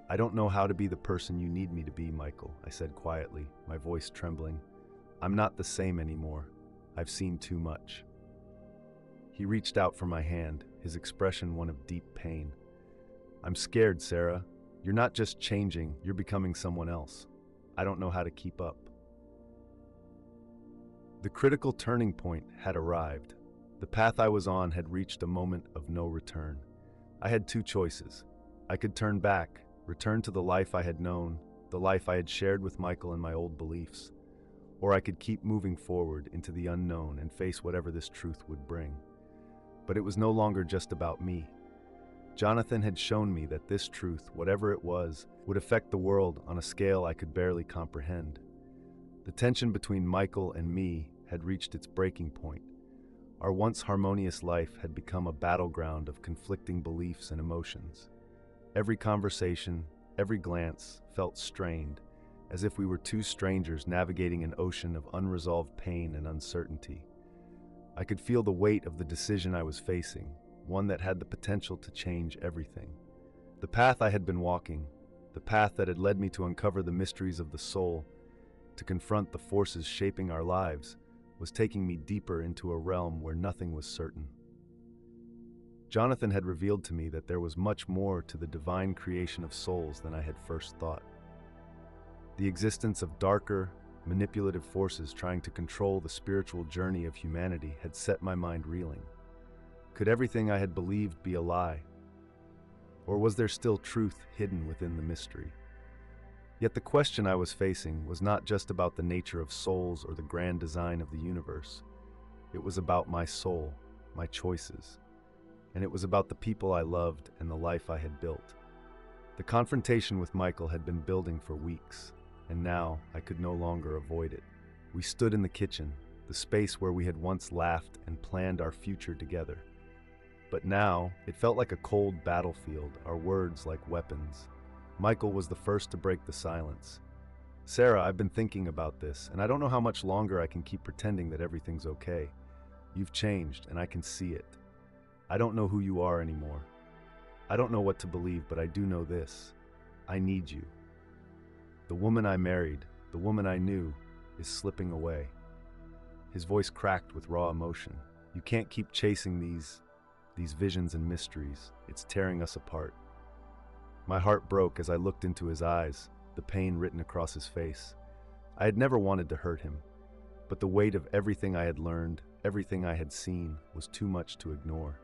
"I don't know how to be the person you need me to be, Michael," I said quietly, my voice trembling. "I'm not the same anymore. I've seen too much." He reached out for my hand, his expression one of deep pain. "I'm scared, Sarah. You're not just changing, you're becoming someone else. I don't know how to keep up." The critical turning point had arrived. The path I was on had reached a moment of no return. I had two choices. I could turn back, return to the life I had known, the life I had shared with Michael and my old beliefs, or I could keep moving forward into the unknown and face whatever this truth would bring. But it was no longer just about me. Jonathan had shown me that this truth, whatever it was, would affect the world on a scale I could barely comprehend. The tension between Michael and me had reached its breaking point. Our once harmonious life had become a battleground of conflicting beliefs and emotions. Every conversation, every glance felt strained, as if we were two strangers navigating an ocean of unresolved pain and uncertainty. I could feel the weight of the decision I was facing, one that had the potential to change everything. The path I had been walking, the path that had led me to uncover the mysteries of the soul, to confront the forces shaping our lives, was taking me deeper into a realm where nothing was certain. Jonathan had revealed to me that there was much more to the divine creation of souls than I had first thought. The existence of darker, manipulative forces trying to control the spiritual journey of humanity had set my mind reeling. Could everything I had believed be a lie? Or was there still truth hidden within the mystery? Yet the question I was facing was not just about the nature of souls or the grand design of the universe. It was about my soul, my choices, and it was about the people I loved and the life I had built. The confrontation with Michael had been building for weeks, and now I could no longer avoid it. We stood in the kitchen, the space where we had once laughed and planned our future together. But now, it felt like a cold battlefield, our words like weapons. Michael was the first to break the silence. "Sarah, I've been thinking about this, and I don't know how much longer I can keep pretending that everything's okay. You've changed, and I can see it. I don't know who you are anymore. I don't know what to believe, but I do know this. I need you. The woman I married, the woman I knew, is slipping away." His voice cracked with raw emotion. "You can't keep chasing these visions and mysteries. It's tearing us apart." My heart broke as I looked into his eyes, the pain written across his face. I had never wanted to hurt him, but the weight of everything I had learned, everything I had seen, was too much to ignore.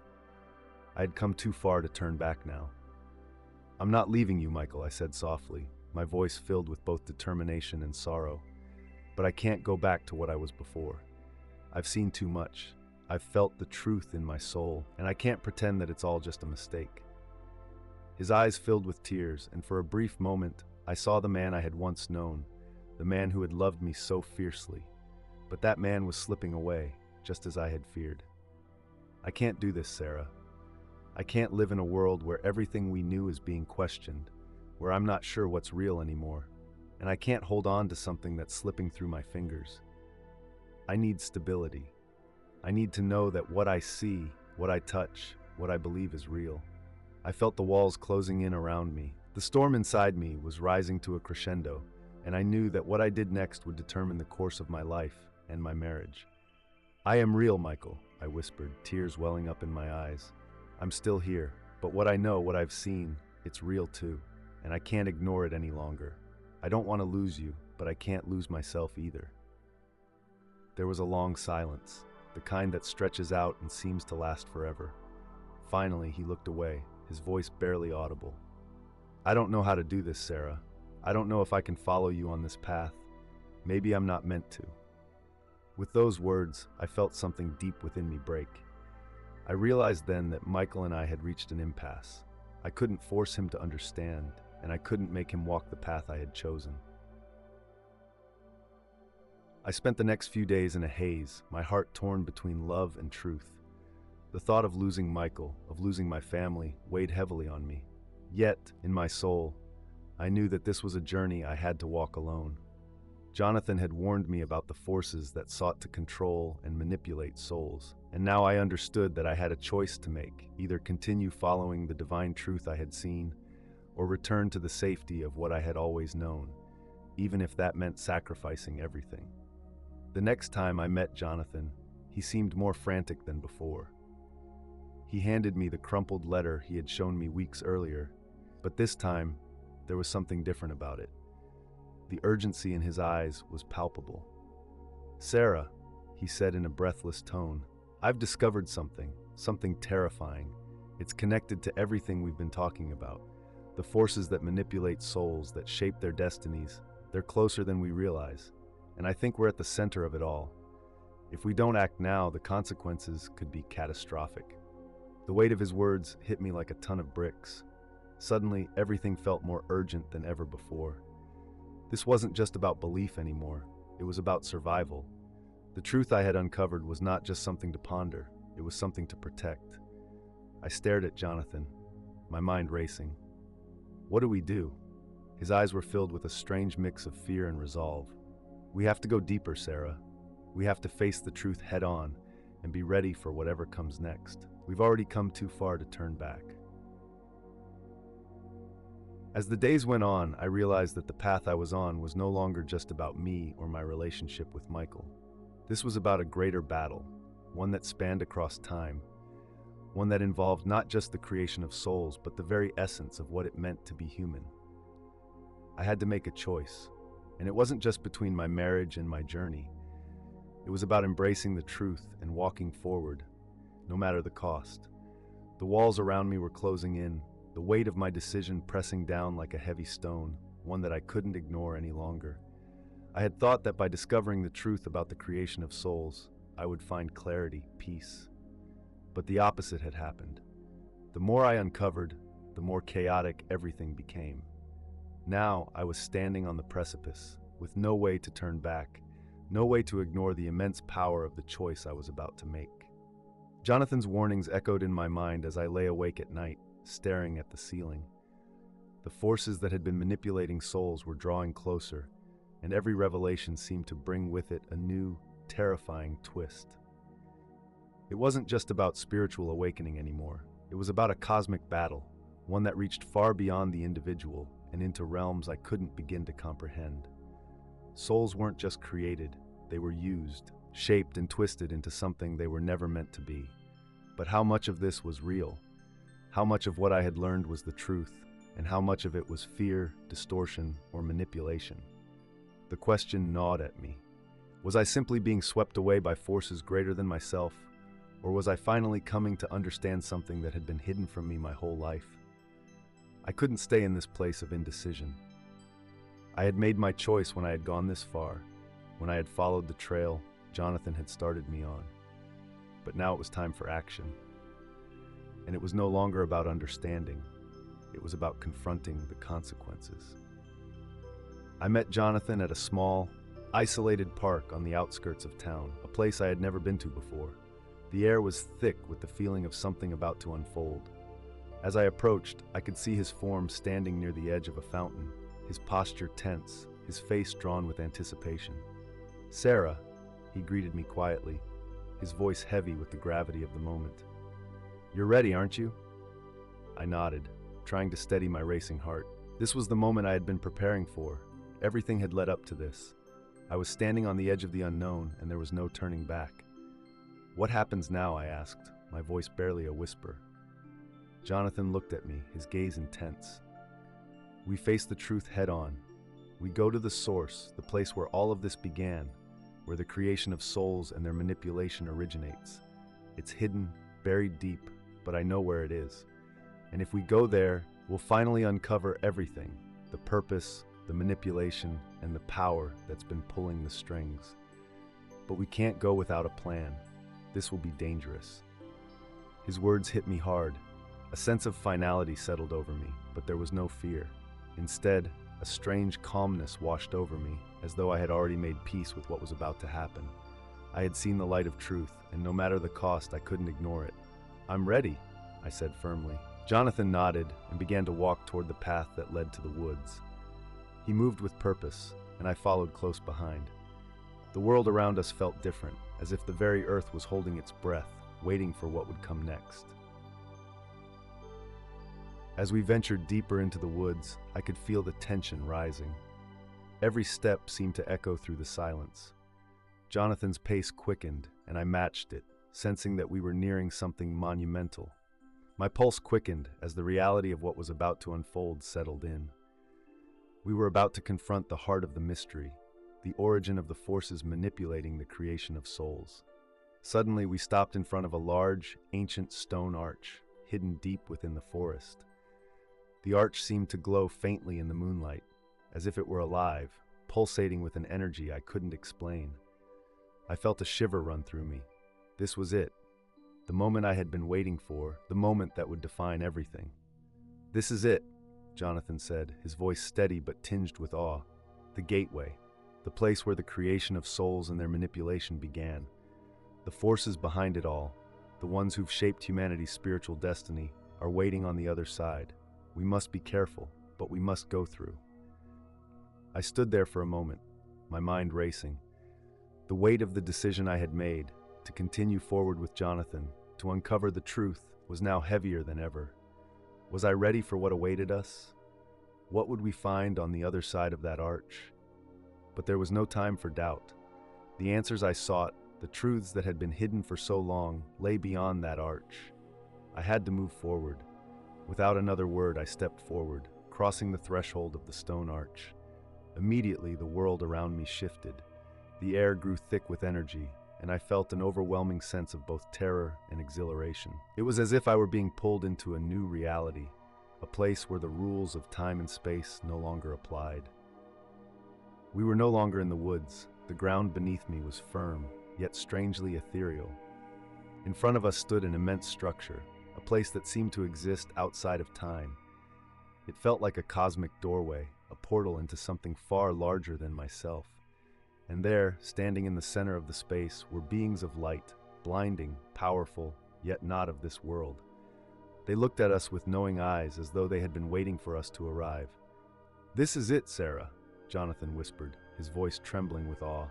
I had come too far to turn back now. "I'm not leaving you, Michael," I said softly, my voice filled with both determination and sorrow. "But I can't go back to what I was before. I've seen too much. I've felt the truth in my soul, and I can't pretend that it's all just a mistake." His eyes filled with tears, and for a brief moment, I saw the man I had once known, the man who had loved me so fiercely. But that man was slipping away, just as I had feared. "I can't do this, Sarah. I can't live in a world where everything we knew is being questioned, where I'm not sure what's real anymore, and I can't hold on to something that's slipping through my fingers. I need stability. I need to know that what I see, what I touch, what I believe is real." I felt the walls closing in around me. The storm inside me was rising to a crescendo, and I knew that what I did next would determine the course of my life and my marriage. "I am real, Michael," I whispered, tears welling up in my eyes. "I'm still here, but what I know, what I've seen, it's real too, and I can't ignore it any longer. I don't want to lose you, but I can't lose myself either." There was a long silence, the kind that stretches out and seems to last forever. Finally, he looked away, his voice barely audible. "I don't know how to do this, Sarah. I don't know if I can follow you on this path. Maybe I'm not meant to." With those words, I felt something deep within me break. I realized then that Michael and I had reached an impasse. I couldn't force him to understand, and I couldn't make him walk the path I had chosen. I spent the next few days in a haze, my heart torn between love and truth. The thought of losing Michael, of losing my family, weighed heavily on me. Yet, in my soul, I knew that this was a journey I had to walk alone. Jonathan had warned me about the forces that sought to control and manipulate souls, and now I understood that I had a choice to make, either continue following the divine truth I had seen, or return to the safety of what I had always known, even if that meant sacrificing everything. The next time I met Jonathan, he seemed more frantic than before. He handed me the crumpled letter he had shown me weeks earlier, but this time, there was something different about it. The urgency in his eyes was palpable. "Sarah," he said in a breathless tone, "I've discovered something terrifying. It's connected to everything we've been talking about. The forces that manipulate souls, that shape their destinies, they're closer than we realize. And I think we're at the center of it all. If we don't act now, the consequences could be catastrophic. The weight of his words hit me like a ton of bricks. Suddenly, everything felt more urgent than ever before. This wasn't just about belief anymore. It was about survival. The truth I had uncovered was not just something to ponder. It was something to protect. I stared at Jonathan, my mind racing. What do we do? His eyes were filled with a strange mix of fear and resolve. We have to go deeper, Sarah. We have to face the truth head on and be ready for whatever comes next. We've already come too far to turn back. As the days went on, I realized that the path I was on was no longer just about me or my relationship with Michael. This was about a greater battle, one that spanned across time, one that involved not just the creation of souls, but the very essence of what it meant to be human. I had to make a choice, and it wasn't just between my marriage and my journey. It was about embracing the truth and walking forward, no matter the cost. The walls around me were closing in, the weight of my decision pressing down like a heavy stone, one that I couldn't ignore any longer. I had thought that by discovering the truth about the creation of souls, I would find clarity, peace. But the opposite had happened. The more I uncovered, the more chaotic everything became. Now I was standing on the precipice, with no way to turn back, no way to ignore the immense power of the choice I was about to make. Jonathan's warnings echoed in my mind as I lay awake at night, staring at the ceiling. The forces that had been manipulating souls were drawing closer, and every revelation seemed to bring with it a new, terrifying twist. It wasn't just about spiritual awakening anymore. It was about a cosmic battle, one that reached far beyond the individual and into realms I couldn't begin to comprehend. Souls weren't just created, they were used, shaped and twisted into something they were never meant to be. But how much of this was real? How much of what I had learned was the truth, and how much of it was fear, distortion, or manipulation? The question gnawed at me. Was I simply being swept away by forces greater than myself, or was I finally coming to understand something that had been hidden from me my whole life? I couldn't stay in this place of indecision. I had made my choice when I had gone this far, when I had followed the trail Jonathan had started me on. But now it was time for action. And it was no longer about understanding. It was about confronting the consequences. I met Jonathan at a small, isolated park on the outskirts of town, a place I had never been to before. The air was thick with the feeling of something about to unfold. As I approached, I could see his form standing near the edge of a fountain, his posture tense, his face drawn with anticipation. "Sarah," he greeted me quietly, his voice heavy with the gravity of the moment. "You're ready, aren't you?" I nodded, trying to steady my racing heart. This was the moment I had been preparing for. Everything had led up to this. I was standing on the edge of the unknown, and there was no turning back. "What happens now?" I asked, my voice barely a whisper. Jonathan looked at me, his gaze intense. "We face the truth head on. We go to the source, the place where all of this began, where the creation of souls and their manipulation originates. It's hidden, buried deep, but I know where it is. And if we go there, we'll finally uncover everything, the purpose, the manipulation, and the power that's been pulling the strings. But we can't go without a plan. This will be dangerous." His words hit me hard. A sense of finality settled over me, but there was no fear. Instead, a strange calmness washed over me, as though I had already made peace with what was about to happen. I had seen the light of truth, and no matter the cost, I couldn't ignore it. "I'm ready," I said firmly. Jonathan nodded and began to walk toward the path that led to the woods. He moved with purpose, and I followed close behind. The world around us felt different, as if the very earth was holding its breath, waiting for what would come next. As we ventured deeper into the woods, I could feel the tension rising. Every step seemed to echo through the silence. Jonathan's pace quickened, and I matched it, sensing that we were nearing something monumental. My pulse quickened as the reality of what was about to unfold settled in. We were about to confront the heart of the mystery, the origin of the forces manipulating the creation of souls. Suddenly, we stopped in front of a large, ancient stone arch. hidden deep within the forest. The arch seemed to glow faintly in the moonlight, as if it were alive, pulsating with an energy I couldn't explain. I felt a shiver run through me. This was it, the moment I had been waiting for, the moment that would define everything. "This is it," Jonathan said, his voice steady but tinged with awe. "The gateway, the place where the creation of souls and their manipulation began. The forces behind it all, the ones who've shaped humanity's spiritual destiny, are waiting on the other side. We must be careful, but we must go through." I stood there for a moment, my mind racing. The weight of the decision I had made, to continue forward with Jonathan, to uncover the truth, was now heavier than ever. Was I ready for what awaited us? What would we find on the other side of that arch? But there was no time for doubt. The answers I sought, the truths that had been hidden for so long, lay beyond that arch. I had to move forward. Without another word, I stepped forward, crossing the threshold of the stone arch. Immediately, the world around me shifted. The air grew thick with energy, and I felt an overwhelming sense of both terror and exhilaration. It was as if I were being pulled into a new reality, a place where the rules of time and space no longer applied. We were no longer in the woods. The ground beneath me was firm, yet strangely ethereal. In front of us stood an immense structure, a place that seemed to exist outside of time. It felt like a cosmic doorway, a portal into something far larger than myself. And there, standing in the center of the space, were beings of light, blinding, powerful, yet not of this world. They looked at us with knowing eyes, as though they had been waiting for us to arrive. "This is it, Sarah," Jonathan whispered, his voice trembling with awe.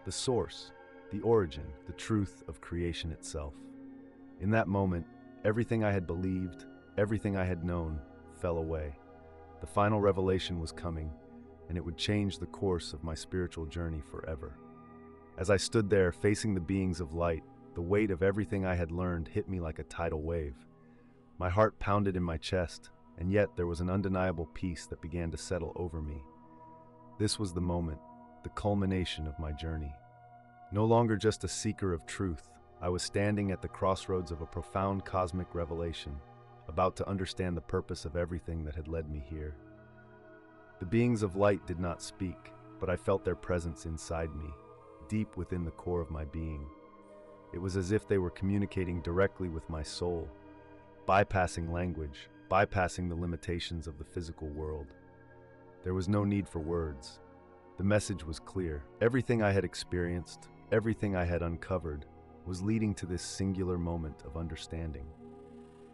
"The source, the origin, the truth of creation itself." In that moment, everything I had believed, everything I had known, fell away. The final revelation was coming, and it would change the course of my spiritual journey forever. As I stood there, facing the beings of light, the weight of everything I had learned hit me like a tidal wave. My heart pounded in my chest, and yet there was an undeniable peace that began to settle over me. This was the moment, the culmination of my journey. No longer just a seeker of truth, I was standing at the crossroads of a profound cosmic revelation, about to understand the purpose of everything that had led me here. The beings of light did not speak, but I felt their presence inside me, deep within the core of my being. It was as if they were communicating directly with my soul, bypassing language, bypassing the limitations of the physical world. There was no need for words. The message was clear. Everything I had experienced, everything I had uncovered, was leading to this singular moment of understanding.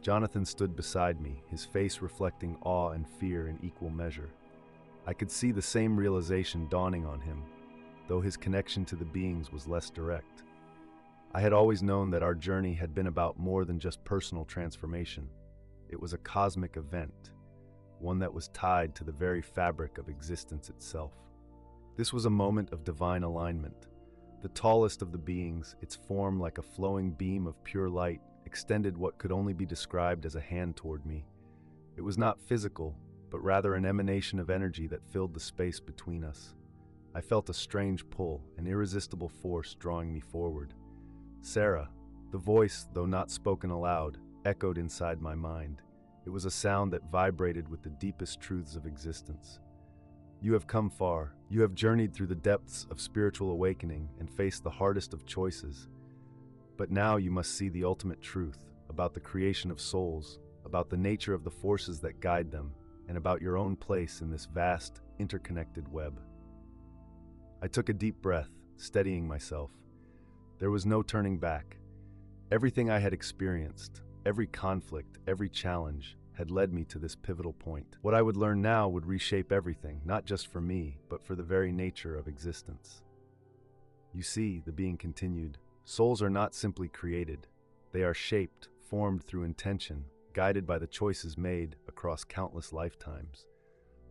Jonathan stood beside me, his face reflecting awe and fear in equal measure. I could see the same realization dawning on him, though his connection to the beings was less direct. I had always known that our journey had been about more than just personal transformation. It was a cosmic event, one that was tied to the very fabric of existence itself. This was a moment of divine alignment. The tallest of the beings, its form like a flowing beam of pure light, extended what could only be described as a hand toward me. It was not physical, but rather an emanation of energy that filled the space between us. I felt a strange pull, an irresistible force drawing me forward. "Sarah," the voice, though not spoken aloud, echoed inside my mind. It was a sound that vibrated with the deepest truths of existence. "You have come far. You have journeyed through the depths of spiritual awakening and faced the hardest of choices. But now you must see the ultimate truth about the creation of souls, about the nature of the forces that guide them, and about your own place in this vast, interconnected web." I took a deep breath, steadying myself. There was no turning back. Everything I had experienced, every conflict, every challenge, had led me to this pivotal point. What I would learn now would reshape everything, not just for me, but for the very nature of existence. "You see," the being continued, "souls are not simply created. They are shaped, formed through intention, guided by the choices made across countless lifetimes.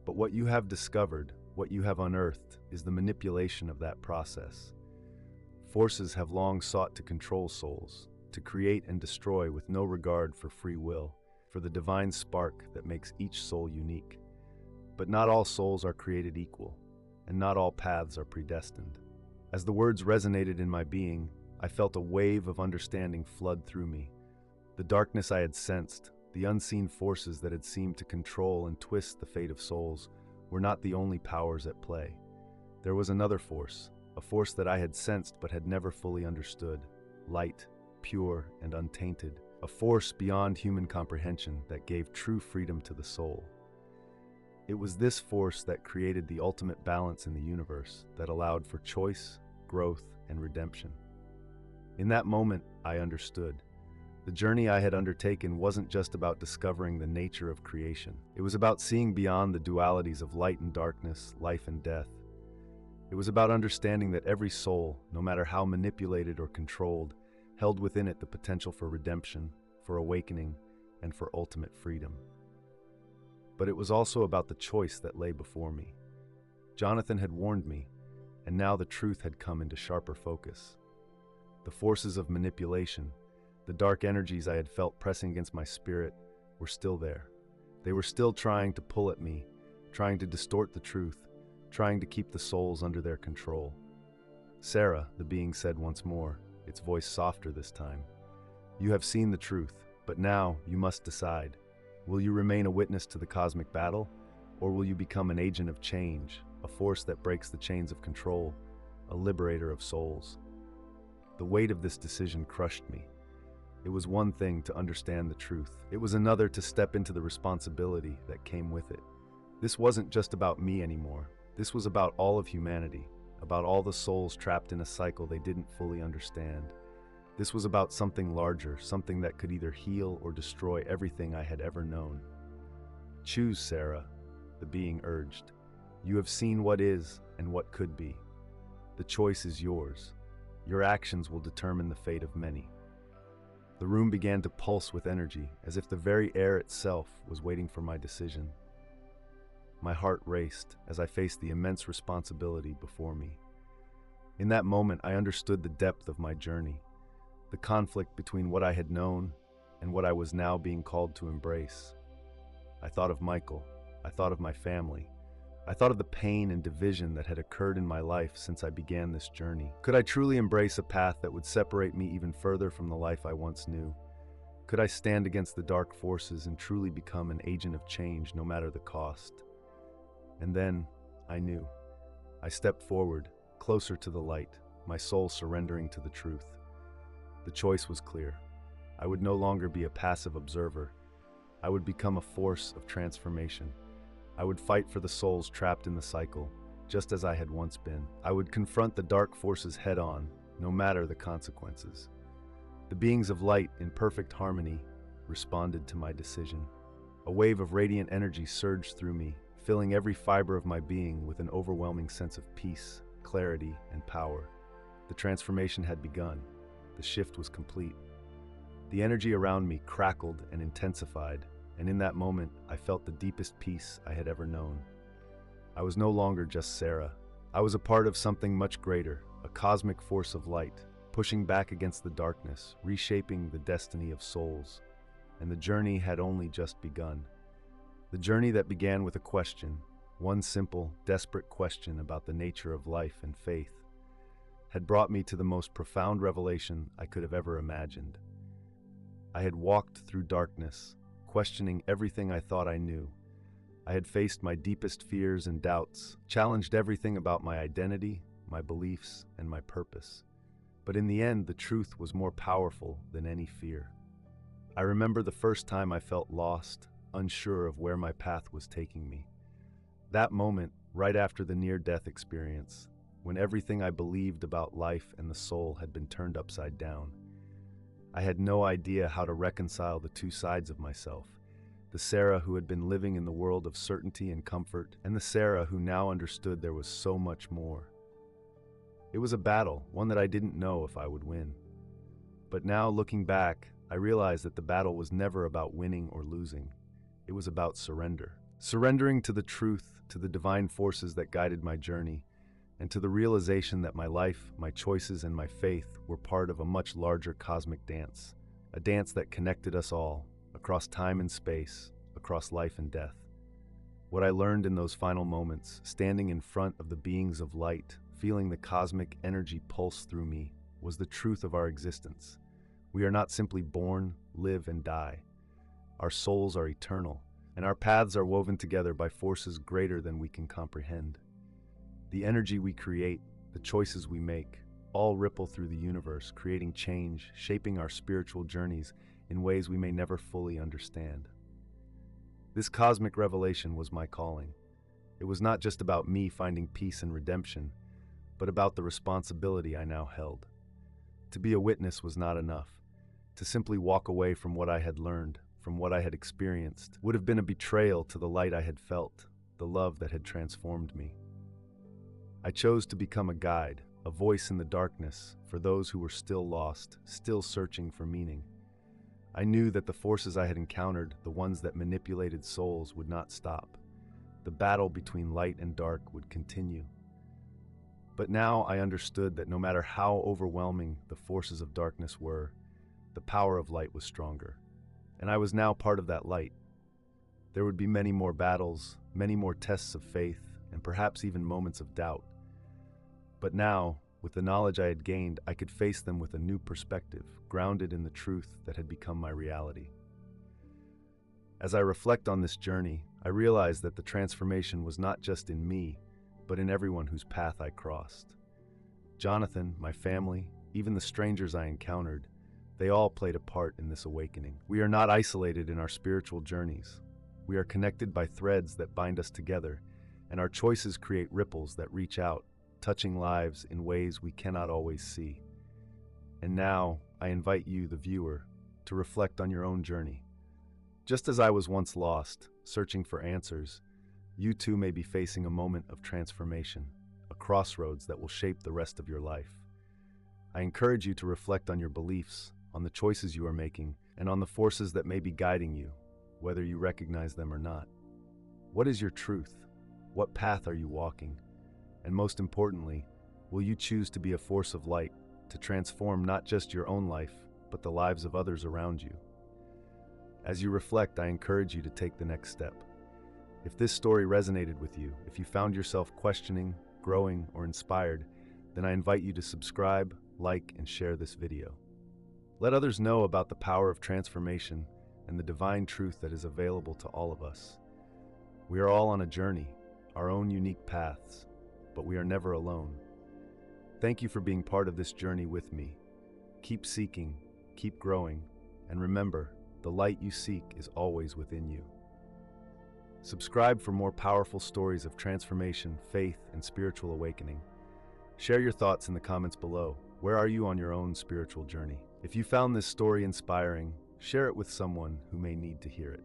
But what you have discovered, what you have unearthed, is the manipulation of that process. Forces have long sought to control souls, to create and destroy with no regard for free will, for the divine spark that makes each soul unique. But not all souls are created equal, and not all paths are predestined." As the words resonated in my being, I felt a wave of understanding flood through me. The darkness I had sensed, the unseen forces that had seemed to control and twist the fate of souls, were not the only powers at play. There was another force, a force that I had sensed but had never fully understood, light, pure and untainted, a force beyond human comprehension that gave true freedom to the soul. It was this force that created the ultimate balance in the universe, that allowed for choice, growth, and redemption. In that moment, I understood. The journey I had undertaken wasn't just about discovering the nature of creation. It was about seeing beyond the dualities of light and darkness, life and death. It was about understanding that every soul, no matter how manipulated or controlled, held within it the potential for redemption, for awakening, and for ultimate freedom. But it was also about the choice that lay before me. Jonathan had warned me, and now the truth had come into sharper focus. The forces of manipulation, the dark energies I had felt pressing against my spirit, were still there. They were still trying to pull at me, trying to distort the truth, trying to keep the souls under their control. "Sarah," the being said once more, its voice softer this time, "you have seen the truth, but now you must decide. Will you remain a witness to the cosmic battle, or will you become an agent of change, a force that breaks the chains of control, a liberator of souls?" The weight of this decision crushed me. It was one thing to understand the truth. It was another to step into the responsibility that came with it. This wasn't just about me anymore. This was about all of humanity, about all the souls trapped in a cycle they didn't fully understand. This was about something larger, something that could either heal or destroy everything I had ever known. "Choose, Sarah," the being urged. "You have seen what is and what could be. The choice is yours. Your actions will determine the fate of many." The room began to pulse with energy, as if the very air itself was waiting for my decision. My heart raced as I faced the immense responsibility before me. In that moment, I understood the depth of my journey, the conflict between what I had known and what I was now being called to embrace. I thought of Michael. I thought of my family. I thought of the pain and division that had occurred in my life since I began this journey. Could I truly embrace a path that would separate me even further from the life I once knew? Could I stand against the dark forces and truly become an agent of change, no matter the cost? And then, I knew. I stepped forward, closer to the light, my soul surrendering to the truth. The choice was clear. I would no longer be a passive observer. I would become a force of transformation. I would fight for the souls trapped in the cycle, just as I had once been. I would confront the dark forces head-on, no matter the consequences. The beings of light, in perfect harmony, responded to my decision. A wave of radiant energy surged through me, filling every fiber of my being with an overwhelming sense of peace, clarity, and power. The transformation had begun. The shift was complete. The energy around me crackled and intensified, and in that moment, I felt the deepest peace I had ever known. I was no longer just Sarah. I was a part of something much greater, a cosmic force of light, pushing back against the darkness, reshaping the destiny of souls. And the journey had only just begun. The journey that began with a question, one simple, desperate question about the nature of life and faith, had brought me to the most profound revelation I could have ever imagined. I had walked through darkness, questioning everything I thought I knew. I had faced my deepest fears and doubts, challenged everything about my identity, my beliefs, and my purpose. But in the end, the truth was more powerful than any fear. I remember the first time I felt lost, unsure of where my path was taking me. That moment, right after the near-death experience, when everything I believed about life and the soul had been turned upside down. I had no idea how to reconcile the two sides of myself, the Sarah who had been living in the world of certainty and comfort, and the Sarah who now understood there was so much more. It was a battle, one that I didn't know if I would win. But now, looking back, I realized that the battle was never about winning or losing. It was about surrender. Surrendering to the truth, to the divine forces that guided my journey, and to the realization that my life, my choices, and my faith were part of a much larger cosmic dance, a dance that connected us all, across time and space, across life and death. What I learned in those final moments, standing in front of the beings of light, feeling the cosmic energy pulse through me, was the truth of our existence. We are not simply born, live and die. Our souls are eternal, and our paths are woven together by forces greater than we can comprehend. The energy we create, the choices we make, all ripple through the universe, creating change, shaping our spiritual journeys in ways we may never fully understand. This cosmic revelation was my calling. It was not just about me finding peace and redemption, but about the responsibility I now held. To be a witness was not enough. To simply walk away from what I had learned, from what I had experienced, would have been a betrayal to the light I had felt, the love that had transformed me. I chose to become a guide, a voice in the darkness for those who were still lost, still searching for meaning. I knew that the forces I had encountered, the ones that manipulated souls, would not stop. The battle between light and dark would continue. But now I understood that no matter how overwhelming the forces of darkness were, the power of light was stronger. And I was now part of that light. There would be many more battles, many more tests of faith, and perhaps even moments of doubt. But now, with the knowledge I had gained, I could face them with a new perspective, grounded in the truth that had become my reality. As I reflect on this journey, I realize that the transformation was not just in me, but in everyone whose path I crossed. Jonathan, my family, even the strangers I encountered, they all played a part in this awakening. We are not isolated in our spiritual journeys. We are connected by threads that bind us together, and our choices create ripples that reach out, touching lives in ways we cannot always see. And now, I invite you, the viewer, to reflect on your own journey. Just as I was once lost, searching for answers, you too may be facing a moment of transformation, a crossroads that will shape the rest of your life. I encourage you to reflect on your beliefs, on the choices you are making, and on the forces that may be guiding you, whether you recognize them or not. What is your truth? What path are you walking? And most importantly, will you choose to be a force of light, to transform not just your own life, but the lives of others around you? As you reflect, I encourage you to take the next step. If this story resonated with you, if you found yourself questioning, growing, or inspired, then I invite you to subscribe, like, and share this video. Let others know about the power of transformation and the divine truth that is available to all of us. We are all on a journey, our own unique paths, but we are never alone. Thank you for being part of this journey with me. Keep seeking, keep growing, and remember, the light you seek is always within you. Subscribe for more powerful stories of transformation, faith, and spiritual awakening. Share your thoughts in the comments below. Where are you on your own spiritual journey? If you found this story inspiring, share it with someone who may need to hear it.